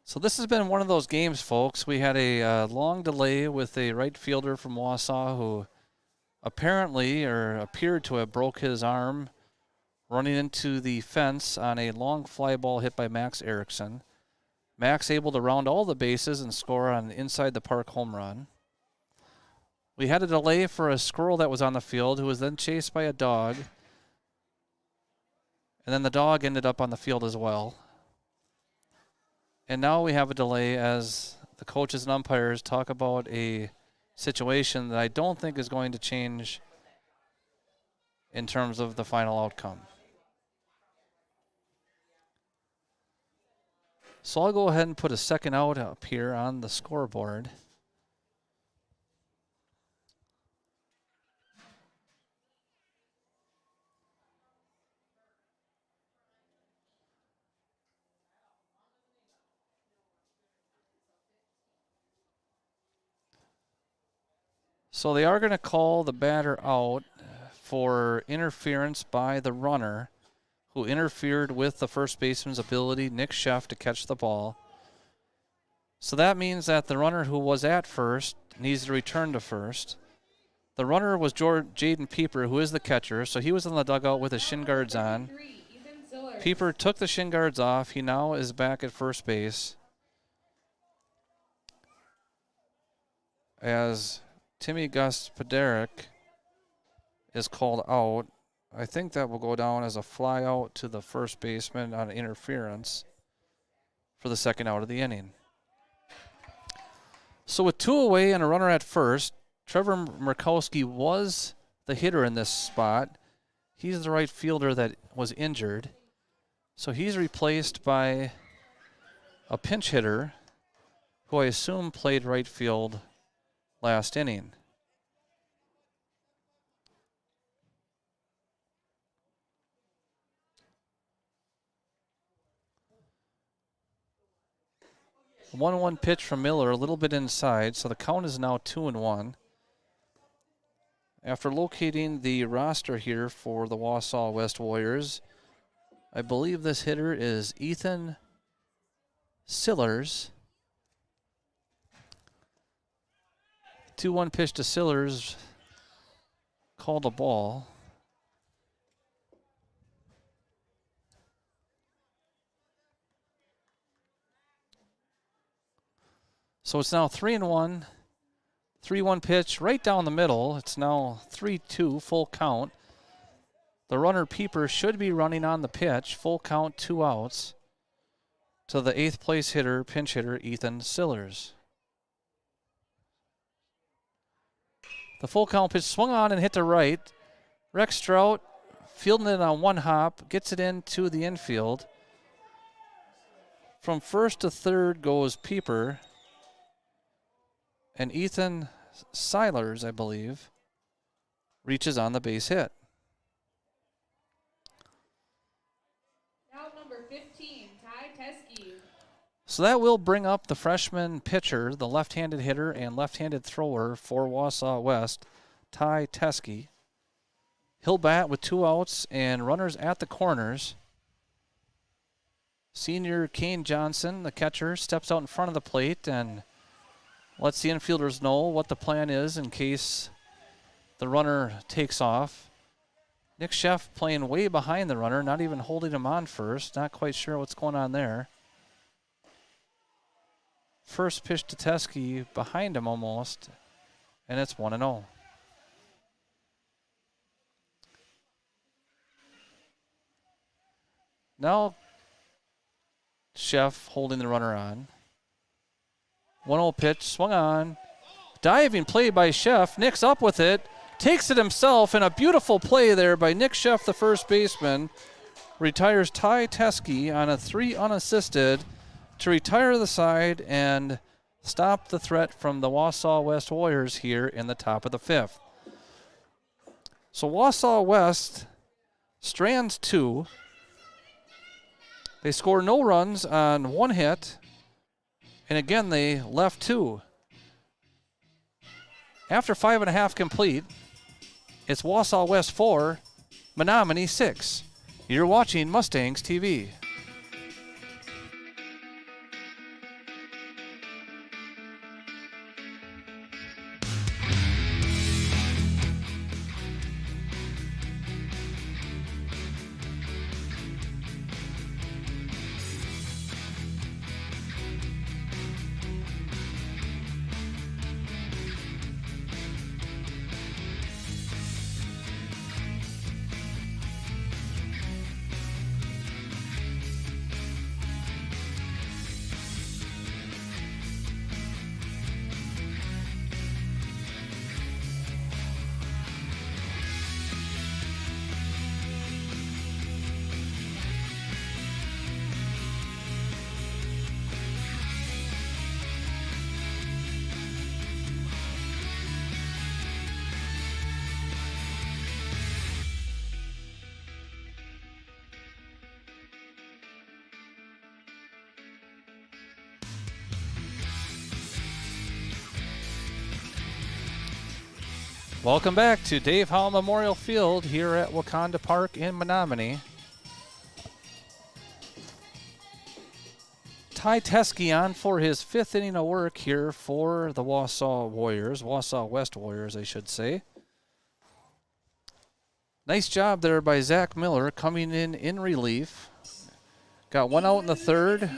So this has been one of those games, folks. We had a long delay with a right fielder from Wausau who apparently or appeared to have broke his arm running into the fence on a long fly ball hit by Max Erickson. Max able to round all the bases and score on an inside the park home run. We had a delay for a squirrel that was on the field who was then chased by a dog. And then the dog ended up on the field as well. And now we have a delay as the coaches and umpires talk about a situation that I don't think is going to change in terms of the final outcome. So I'll go ahead and put a second out up here on the scoreboard. So they are going to call the batter out for interference by the runner who interfered with the first baseman's ability, Nick Sheff, to catch the ball. So that means that the runner who was at first needs to return to first. The runner was Jaden Pieper, who is the catcher, so he was in the dugout with his shin guards on. Siller. Pieper took the shin guards off. He now is back at first base as Timmy Gospodarek is called out. I think that will go down as a fly out to the first baseman on interference for the second out of the inning. So with 2 away and a runner at first, Trevor Murkowski was the hitter in this spot. He's the right fielder that was injured. So he's replaced by a pinch hitter who I assume played right field last inning. The 1-1 pitch from Miller, a little bit inside, so the count is now 2-1. After locating the roster here for the Wausau West Warriors, I believe this hitter is Ethan Sillers. 2-1 pitch to Sillers, called a ball. So it's now 3-1. 3-1 pitch right down the middle. It's now 3-2, full count. The runner Pieper should be running on the pitch. Full count, 2 outs. To the 8th place hitter, pinch hitter, Ethan Sillers. The full count pitch swung on and hit to right. Rex Strout fielding it on 1 hop, gets it into the infield. From first to third goes Pieper. And Ethan Sillers, I believe, reaches on the base hit. Now number 15, Ty Teske. So that will bring up the freshman pitcher, the left-handed hitter and left-handed thrower for Wausau West, Ty Teske. He'll bat with 2 outs and runners at the corners. Senior Kane Johnson, the catcher, steps out in front of the plate and lets the infielders know what the plan is in case the runner takes off. Nick Sheff playing way behind the runner, not even holding him on first. Not quite sure what's going on there. First pitch to Teske, behind him almost, and it's 1-0. Now Sheff holding the runner on. 1-0 pitch, swung on. Diving play by Sheff. Nick's up with it. Takes it himself, and a beautiful play there by Nick Sheff, the first baseman. Retires Ty Teske on a 3 unassisted to retire the side and stop the threat from the Wausau West Warriors here in the top of the 5th. So Wausau West strands 2. They score no runs on 1 hit. And again, they left 2. After 5.5 complete, it's Wausau West 4, Menomonie 6. You're watching Mustangs TV. Welcome back to Dave Howell Memorial Field here at Wakanda Park in Menomonie. Ty Teske on for his 5th inning of work here for the Wausau Warriors, Wausau West Warriors, I should say. Nice job there by Zach Miller coming in relief. Got one out in the third,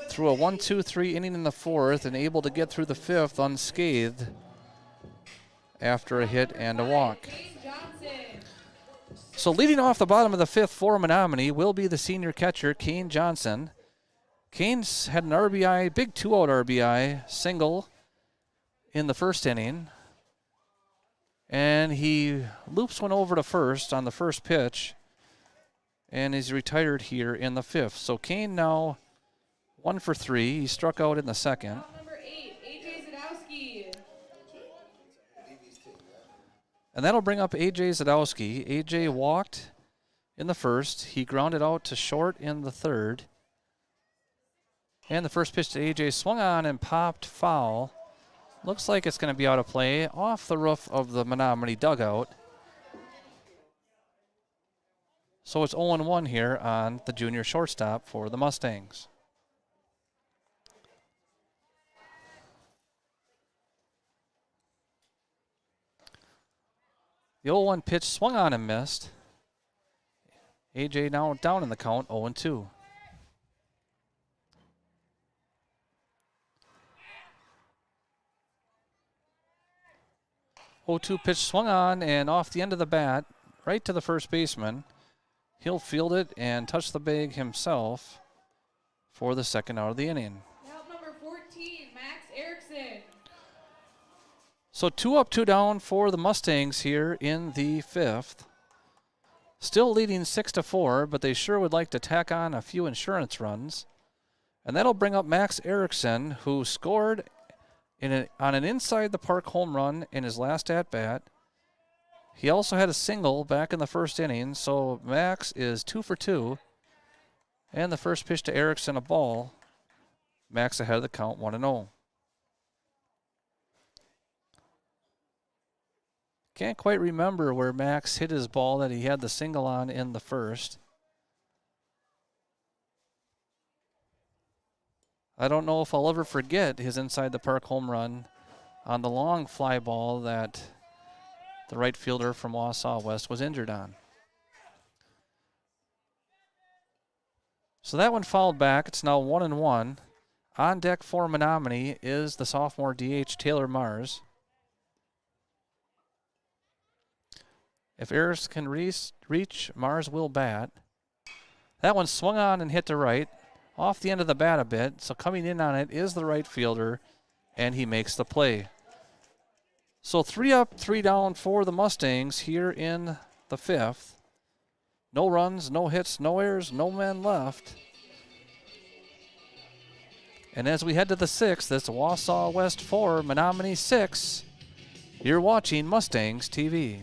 threw a 1-2-3 inning in the fourth, and able to get through the fifth unscathed after a hit and a walk. So leading off the bottom of the fifth for Menomonie will be the senior catcher, Kane Johnson. Kane's had an RBI, big 2-out RBI, single in the first inning. And he loops one over to first on the first pitch. And he's retired here in the fifth. So Kane now 1 for 3. He struck out in the second. Number 8, AJ Zadowski. And that'll bring up AJ Zadowski. AJ walked in the first. He grounded out to short in the third. And the first pitch to AJ swung on and popped foul. Looks like it's going to be out of play off the roof of the Menomonie dugout. So it's 0-1 here on the junior shortstop for the Mustangs. The 0-1 pitch swung on and missed. AJ now down in the count, 0-2. Pitch swung on and off the end of the bat, right to the first baseman. He'll field it and touch the bag himself for the second out of the inning. Now number 14, Max Erickson. So 2 up, 2 down for the Mustangs here in the fifth. Still leading 6-4, but they sure would like to tack on a few insurance runs. And that'll bring up Max Erickson, who scored on an inside-the-park home run in his last at-bat. He also had a single back in the first inning, so Max is 2 for 2. And the first pitch to Erickson, a ball. Max ahead of the count, 1-0. Can't quite remember where Max hit his ball that he had the single on in the first. I don't know if I'll ever forget his inside-the-park home run on the long fly ball that the right fielder from Wausau West was injured on. So that one fouled back. It's now 1-1. On deck for Menomonie is the sophomore DH Taylor Mars. If Ayers can reach, Mars will bat. That one swung on and hit to right, off the end of the bat a bit. So coming in on it is the right fielder, and he makes the play. So 3 up, 3 down for the Mustangs here in the fifth. No runs, no hits, no errors, no men left. And as we head to the sixth, it's Wausau West 4, Menomonie 6. You're watching Mustangs TV.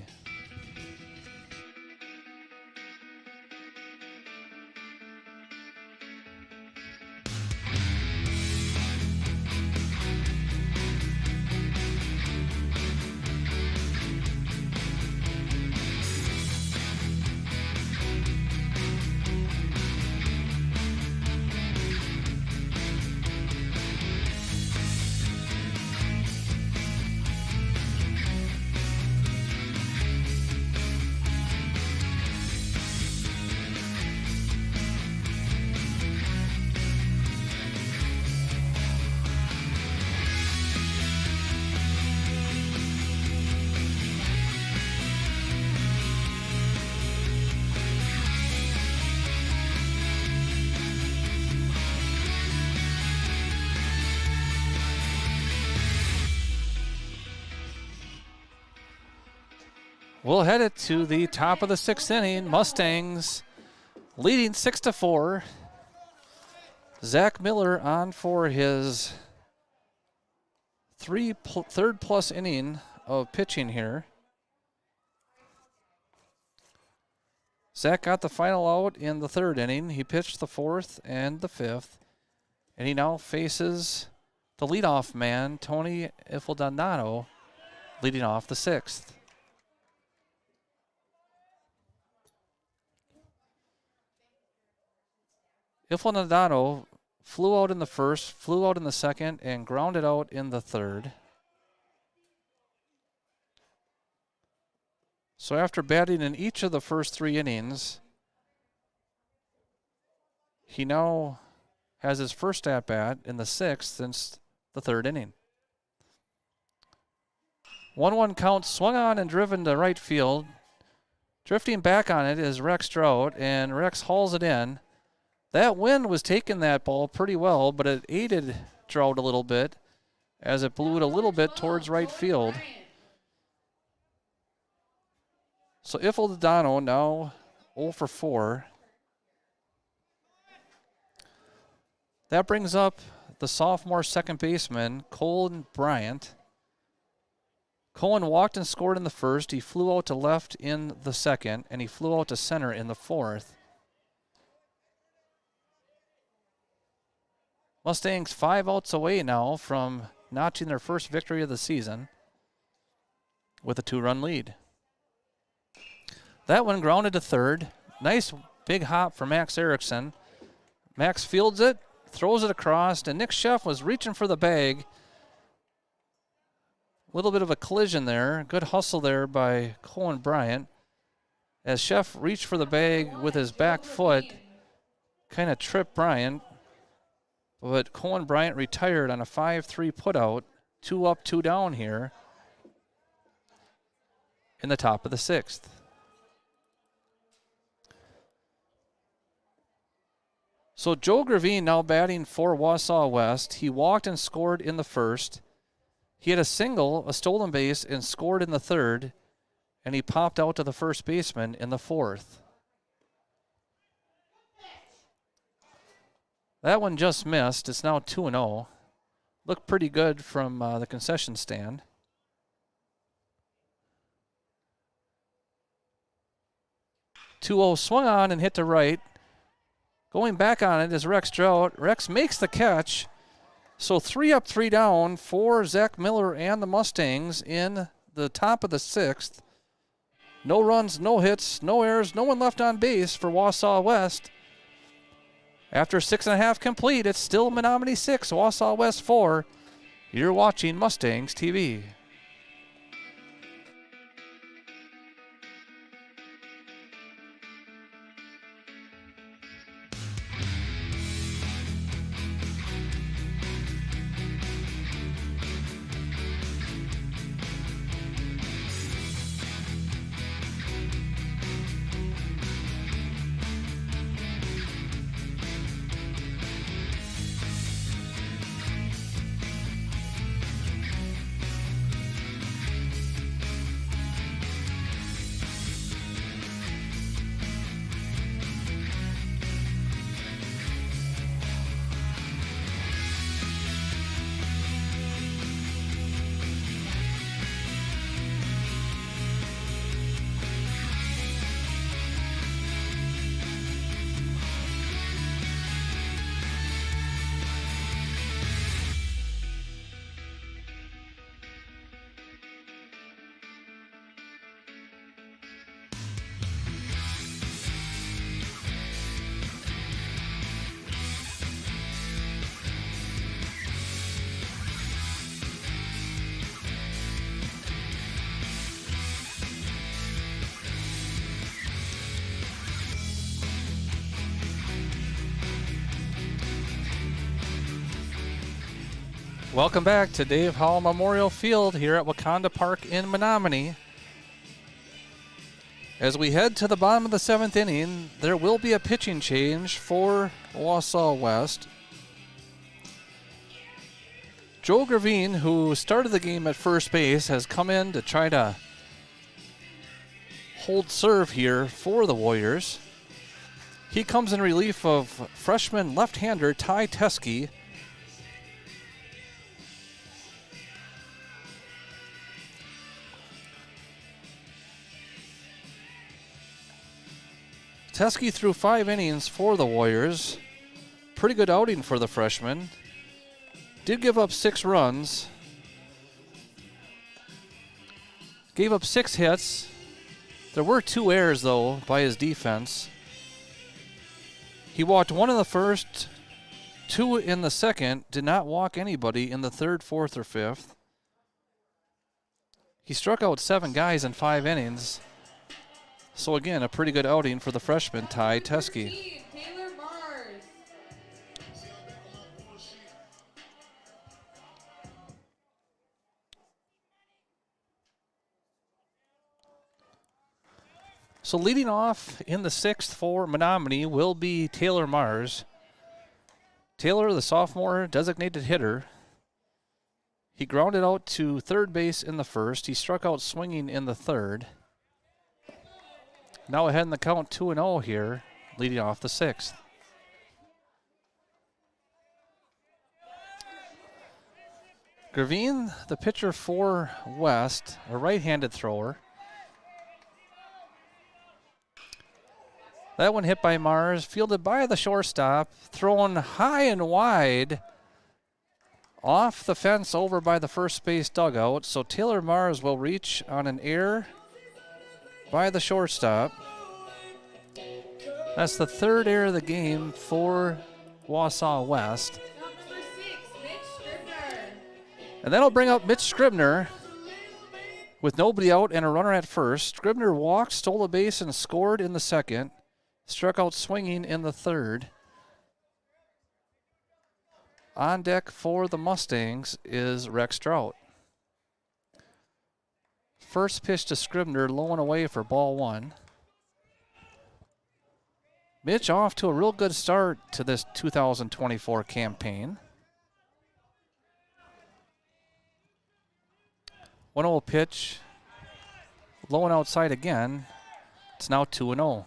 We'll head it to the top of the sixth inning. Mustangs leading 6-4. Zach Miller on for his third plus inning of pitching here. Zach got the final out in the third inning. He pitched the fourth and the fifth. And he now faces the leadoff man, Tony Ifildonato, leading off the sixth. Ifildonato flew out in the first, flew out in the second, and grounded out in the third. So after batting in each of the first 3 innings, He now has his first at-bat in the 6th since the 3rd inning. 1-1 count, swung on and driven to right field. Drifting back on it is Rex Stroud, and Rex hauls it in. That wind was taking that ball pretty well, but it aided Stroud a little bit as it blew it a little bit towards right field. So Ifildano now 0 for 4. That brings up the sophomore second baseman, Colin Bryant. Cohen walked and scored in the 1st. He flew out to left in the 2nd, and he flew out to center in the 4th. Mustangs 5 outs away now from notching their first victory of the season with a 2-run lead. That one grounded to 3rd. Nice big hop for Max Erickson. Max fields it, throws it across, and Nick Sheff was reaching for the bag. A little bit of a collision there. Good hustle there by Colin Bryant. As Sheff reached for the bag with his back foot, kind of tripped Bryant. But Colin Bryant retired on a 5-3 putout. 2 up, 2 down here in the top of the 6th. So Joe Gravine now batting for Wausau West. He walked and scored in the 1st. He had a single, a stolen base, and scored in the 3rd. And he popped out to the first baseman in the 4th. That one just missed. It's now 2-0. Looked pretty good from the concession stand. .2-0 swung on and hit to right. Going back on it is Rex Stroud. Rex makes the catch. So 3 up, 3 down for Zach Miller and the Mustangs in the top of the 6th. No runs, no hits, no errors, no one left on base for Wausau West. After 6.5 complete, it's still Menomonie 6, Wausau West 4. You're watching Mustangs TV. Welcome back to Dave Hall Memorial Field here at Wakanda Park in Menomonie. As we head to the bottom of the 7th inning, there will be a pitching change for Wausau West. Joe Gravine, who started the game at first base, has come in to try to hold serve here for the Warriors. He comes in relief of freshman left-hander Ty Teskey. Teskey threw 5 innings for the Warriors. Pretty good outing for the freshman. Did give up 6 runs. Gave up 6 hits. There were 2 errors, though, by his defense. He walked 1 in the 1st, 2 in the 2nd, did not walk anybody in the 3rd, 4th, or 5th. He struck out 7 guys in 5 innings. So again, a pretty good outing for the freshman, Ty Teskey. Taylor Mars. So leading off in the 6th for Menomonie will be Taylor Mars. Taylor, the sophomore designated hitter. He grounded out to third base in the 1st. He struck out swinging in the 3rd. Now ahead in the count 2-0 here, leading off the 6th. Gravine, the pitcher for West, a right-handed thrower. That one hit by Mars, fielded by the shortstop, thrown high and wide off the fence over by the first base dugout. So Taylor Mars will reach on an error by the shortstop. That's the 3rd error of the game for Wausau West. Number 6, Mitch Scribner. And that'll bring up Mitch Scribner with nobody out and a runner at first. Scribner walked, stole a base, and scored in the 2nd. Struck out swinging in the 3rd. On deck for the Mustangs is Rex Strout. First pitch to Scribner, low and away for ball 1. Mitch off to a real good start to this 2024 campaign. 1-0 pitch, low and outside again. It's now 2-0.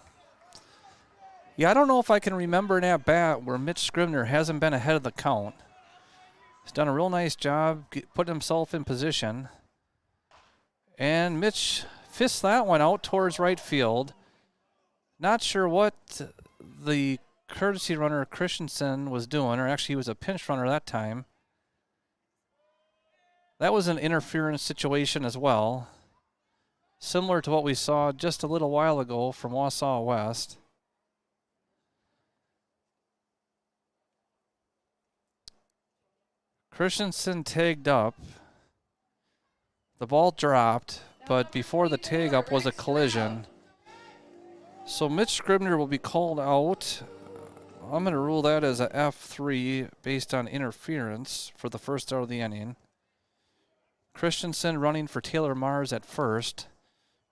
Yeah, I don't know if I can remember an at-bat where Mitch Scribner hasn't been ahead of the count. He's done a real nice job putting himself in position. And Mitch fists that one out towards right field. Not sure what the courtesy runner Christensen was doing, or actually he was a pinch runner that time. That was an interference situation as well, similar to what we saw just a little while ago from Wausau West. Christensen tagged up. The ball dropped, but before the tag up was a collision. So Mitch Scribner will be called out. I'm going to rule that as a F3 based on interference for the first out of the inning. Christensen running for Taylor Mars at first.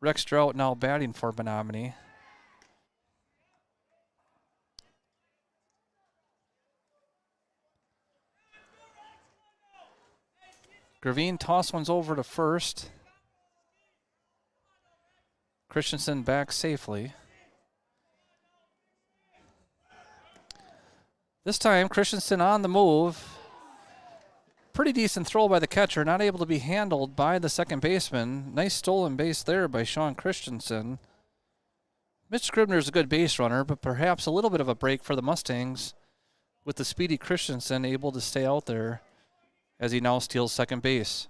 Rex Strout now batting for Menomonie. Gravine toss one's over to first. Christensen back safely. This time, Christensen on the move. Pretty decent throw by the catcher, not able to be handled by the second baseman. Nice stolen base there by Sean Christensen. Mitch Scribner's a good base runner, but perhaps a little bit of a break for the Mustangs with the speedy Christensen able to stay out there as he now steals second base.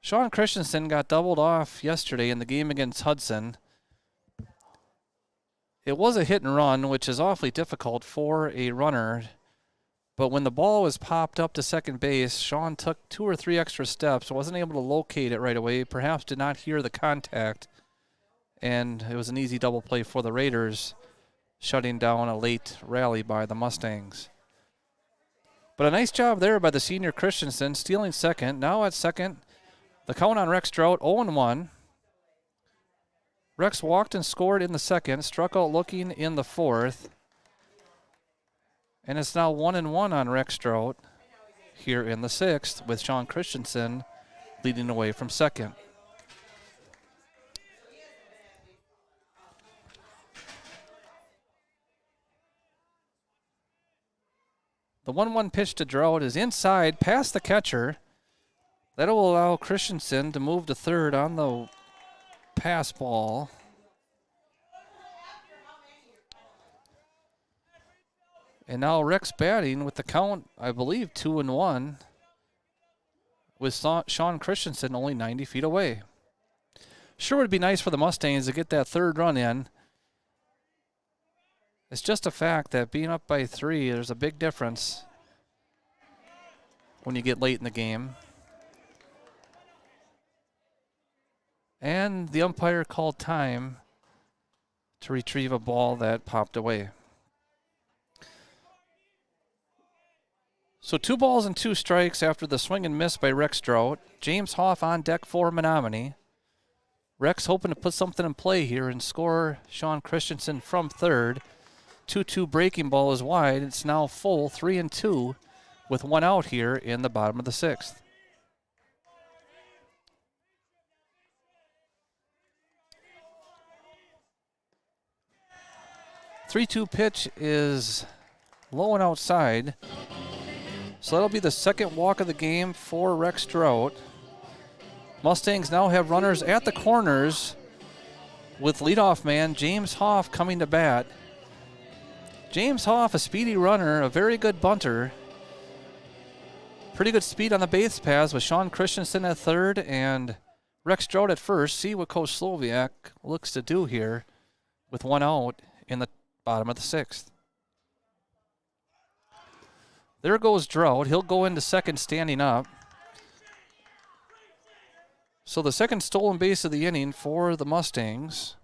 Sean Christensen got doubled off yesterday in the game against Hudson. It was a hit and run, which is awfully difficult for a runner. But when the ball was popped up to second base, Sean took 2 or 3 extra steps, wasn't able to locate it right away, perhaps did not hear the contact, and it was an easy double play for the Raiders, shutting down a late rally by the Mustangs. But a nice job there by the senior Christensen, stealing second. Now at second, the count on Rex Strout, 0-1. Rex walked and scored in the 2nd, struck out looking in the 4th. And it's now 1-1 on Rex Strout here in the 6th, with Sean Christensen leading away from second. The 1-1 pitch to Drought is inside, past the catcher. That will allow Christensen to move to third on the pass ball. And now Rex batting with the count, I believe, 2-1, with Sean Christensen only 90 feet away. Sure would be nice for the Mustangs to get that third run in. It's just a fact that being up by 3, there's a big difference when you get late in the game. And the umpire called time to retrieve a ball that popped away. So 2 balls and 2 strikes after the swing and miss by Rex Strout. James Hoff on deck for Menomonie. Rex hoping to put something in play here and score Sean Christensen from third. 2-2 breaking ball is wide. It's now full 3-2 with one out here in the bottom of the sixth. Three-two pitch is low and outside. So that'll be the second walk of the game for Rex Strout. Mustangs now have runners at the corners with leadoff man James Hoff coming to bat. James Hoff, a speedy runner, a very good bunter. Pretty good speed on the base paths with Sean Christensen at third and Rex Strout at first. See what Coach Sloviak looks to do here with one out in the bottom of the sixth. There goes Strout. He'll go into second standing up. So the second stolen base of the inning for the Mustangs.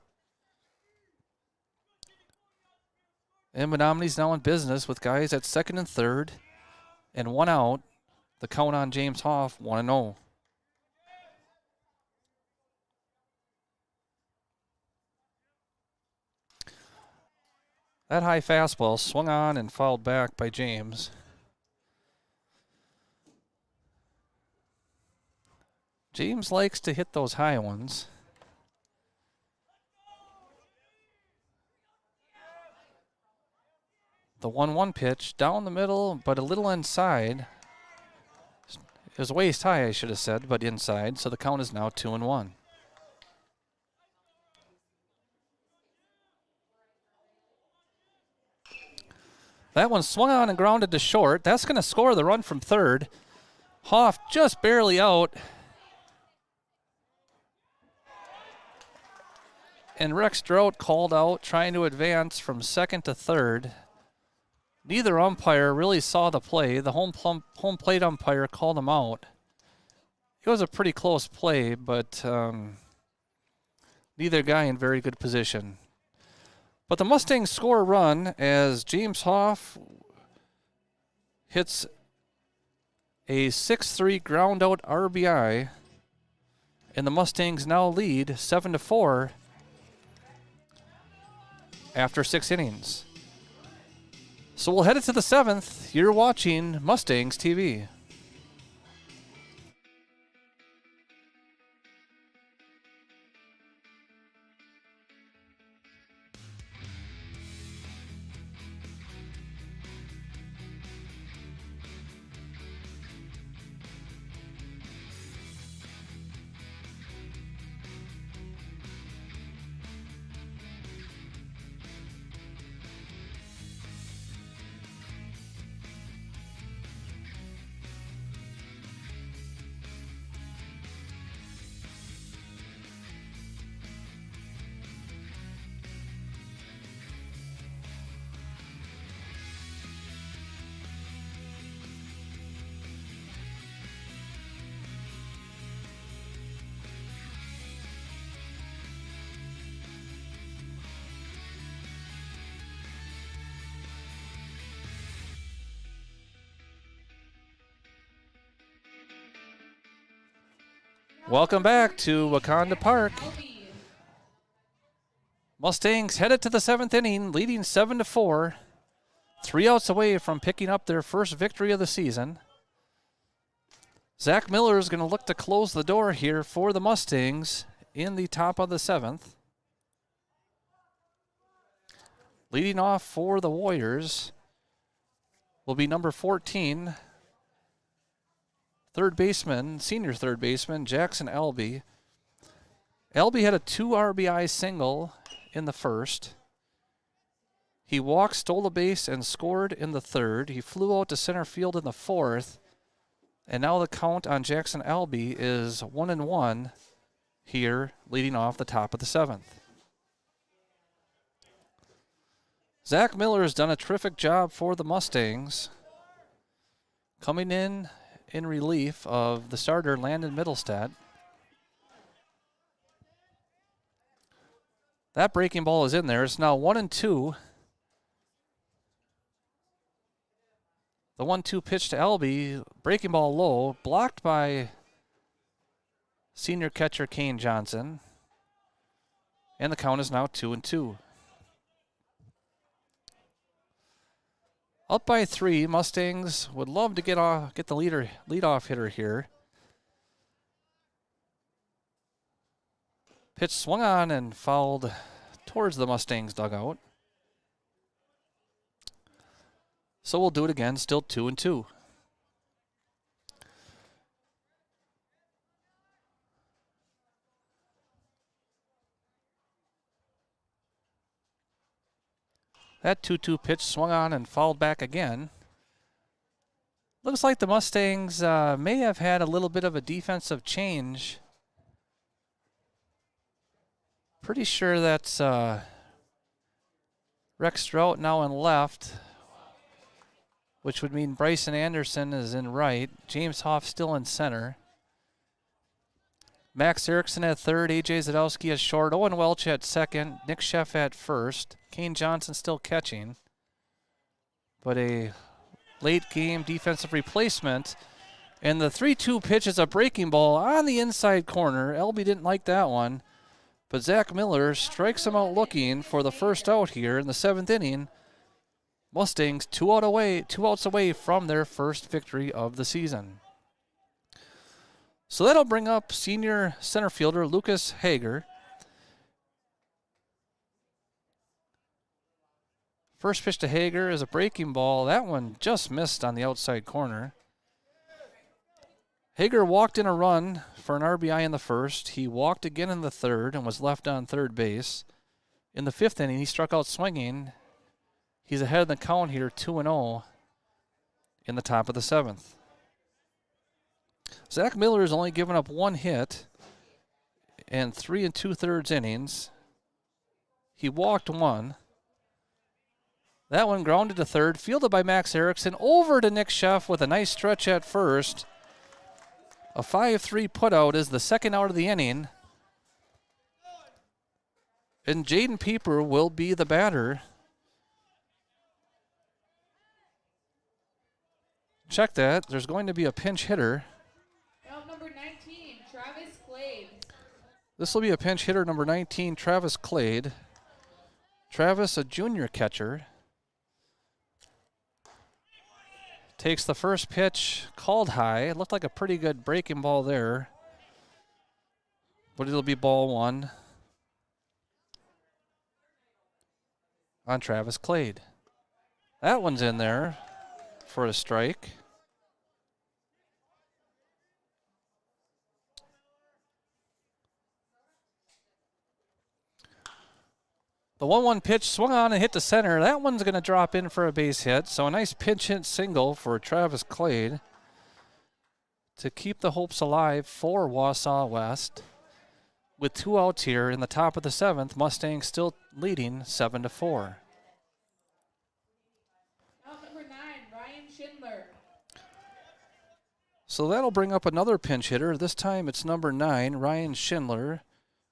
And Menominee's now in business with guys at second and third and one out. The count on James Hoff, 1-0. That high fastball swung on and fouled back by James. James likes to hit those high ones. The 1-1 pitch down the middle, but a little inside. It was waist high, I should have said, but inside. So the count is now 2-1. That one swung on and grounded to short. That's going to score the run from third. Hoff just barely out. And Rex Strout called out, trying to advance from second to third. Neither umpire really saw the play. The home plate umpire called him out. It was a pretty close play, but neither guy in very good position. But the Mustangs score a run as James Hoff hits a 6-3 ground out RBI, and the Mustangs now lead 7-4 after 6 innings. So we'll head it to the 7th. You're watching Mustangs TV. Welcome back to Wakanda Park. Mustangs headed to the 7th inning, leading 7-4. 3 outs away from picking up their first victory of the season. Zach Miller is going to look to close the door here for the Mustangs in the top of the 7th. Leading off for the Warriors will be number 14, senior third baseman, Jackson Albee. Albee had a 2 RBI single in the first. He walked, stole a base, and scored in the third. He flew out to center field in the fourth. And now the count on Jackson Albee is 1-1 here, leading off the top of the 7th. Zach Miller has done a terrific job for the Mustangs, coming in relief of the starter, Landon Middlestad. That breaking ball is in there. It's now 1-2. The 1-2 pitch to Albee, breaking ball low, blocked by senior catcher Kane Johnson. And the count is now 2-2. Up by 3, Mustangs would love to get the leadoff hitter here. Pitch swung on and fouled towards the Mustangs dugout. So we'll do it again, still 2-2. That 2-2 pitch swung on and fouled back again. Looks like the Mustangs may have had a little bit of a defensive change. Pretty sure that's Rex Strout now in left, which would mean Bryson Anderson is in right. James Hoff still in center. Max Erickson at third, A.J. Zadowski at short, Owen Welch at second, Nick Sheff at first, Kane Johnson still catching. But a late game defensive replacement. And the 3-2 pitch is a breaking ball on the inside corner. Elby didn't like that one. But Zach Miller strikes him out looking for the first out here in the 7th inning. Mustangs two outs away from their first victory of the season. So that'll bring up senior center fielder Lucas Hager. First pitch to Hager is a breaking ball. That one just missed on the outside corner. Hager walked in a run for an RBI in the first. He walked again in the third and was left on third base. In the 5th inning, he struck out swinging. He's ahead of the count here, 2-0 in the top of the 7th. Zach Miller has only given up 1 hit in 3 2/3 innings. He walked 1. That one grounded to third, fielded by Max Erickson, over to Nick Sheff with a nice stretch at first. A 5-3 putout is the second out of the inning. And Jaden Pieper will be the batter. Check that. There's going to be a pinch hitter. Out number 19, Travis Clade. This will be a pinch hitter, number 19, Travis Clade. Travis, a junior catcher. Takes the first pitch, called high. It looked like a pretty good breaking ball there. But it'll be ball 1 on Travis Clade. That one's in there for a strike. The 1-1 pitch swung on and hit the center. That one's going to drop in for a base hit. So a nice pinch hit single for Travis Clade to keep the hopes alive for Wausau West. With 2 outs here in the top of the 7th, Mustangs still leading 7-4. Out number 9, Ryan Schindler. So that'll bring up another pinch hitter. This time it's number 9, Ryan Schindler.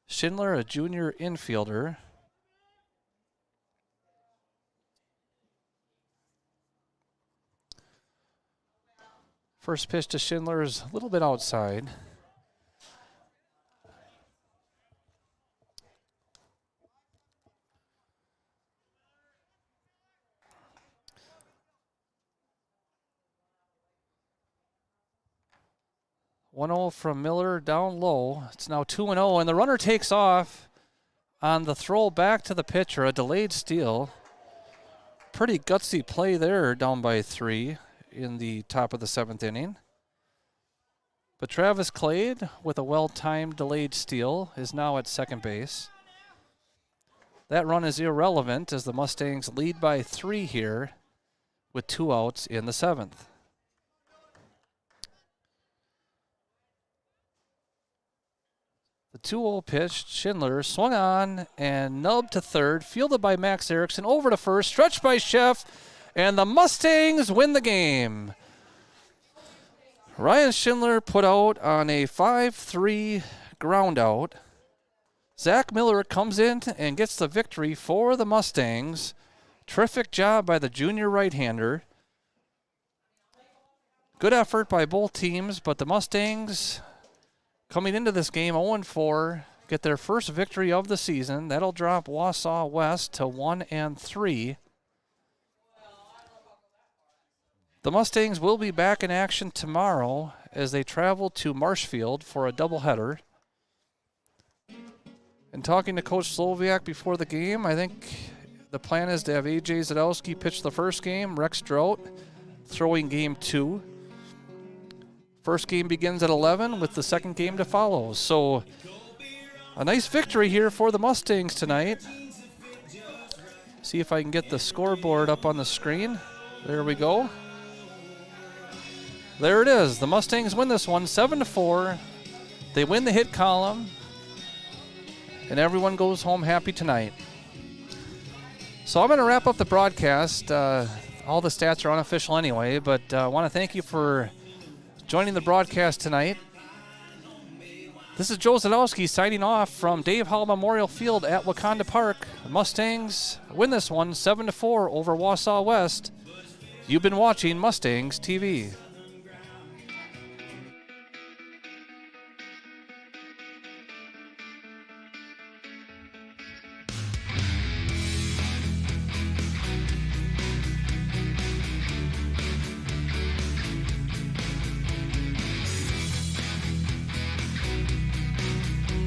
Schindler, a junior infielder. First pitch to Schindler is a little bit outside. One-0 from Miller down low. It's now 2-0, and the runner takes off on the throw back to the pitcher, a delayed steal. Pretty gutsy play there, down by 3. In the top of the 7th inning. But Travis Clade, with a well-timed delayed steal, is now at second base. That run is irrelevant as the Mustangs lead by 3 here with 2 outs in the 7th. The 2-0 pitch, Schindler swung on and nubbed to third, fielded by Max Erickson, over to first, stretched by Sheff, and the Mustangs win the game. Ryan Schindler put out on a 5-3 ground out. Zach Miller comes in and gets the victory for the Mustangs. Terrific job by the junior right-hander. Good effort by both teams, but the Mustangs coming into this game 0-4, get their first victory of the season. That'll drop Wausau West to 1-3. The Mustangs will be back in action tomorrow as they travel to Marshfield for a doubleheader. And talking to Coach Sloviak before the game, I think the plan is to have A.J. Zadowski pitch the first game, Rex Drought throwing game 2. First game begins at 11 with the second game to follow. So a nice victory here for the Mustangs tonight. See if I can get the scoreboard up on the screen. There we go. There it is. The Mustangs win this one 7-4. They win the hit column, and everyone goes home happy tonight. So I'm going to wrap up the broadcast. All the stats are unofficial anyway, but I want to thank you for joining the broadcast tonight. This is Joe Zadowski signing off from Dave Hall Memorial Field at Wakanda Park. The Mustangs win this one 7-4 over Wausau West. You've been watching Mustangs TV.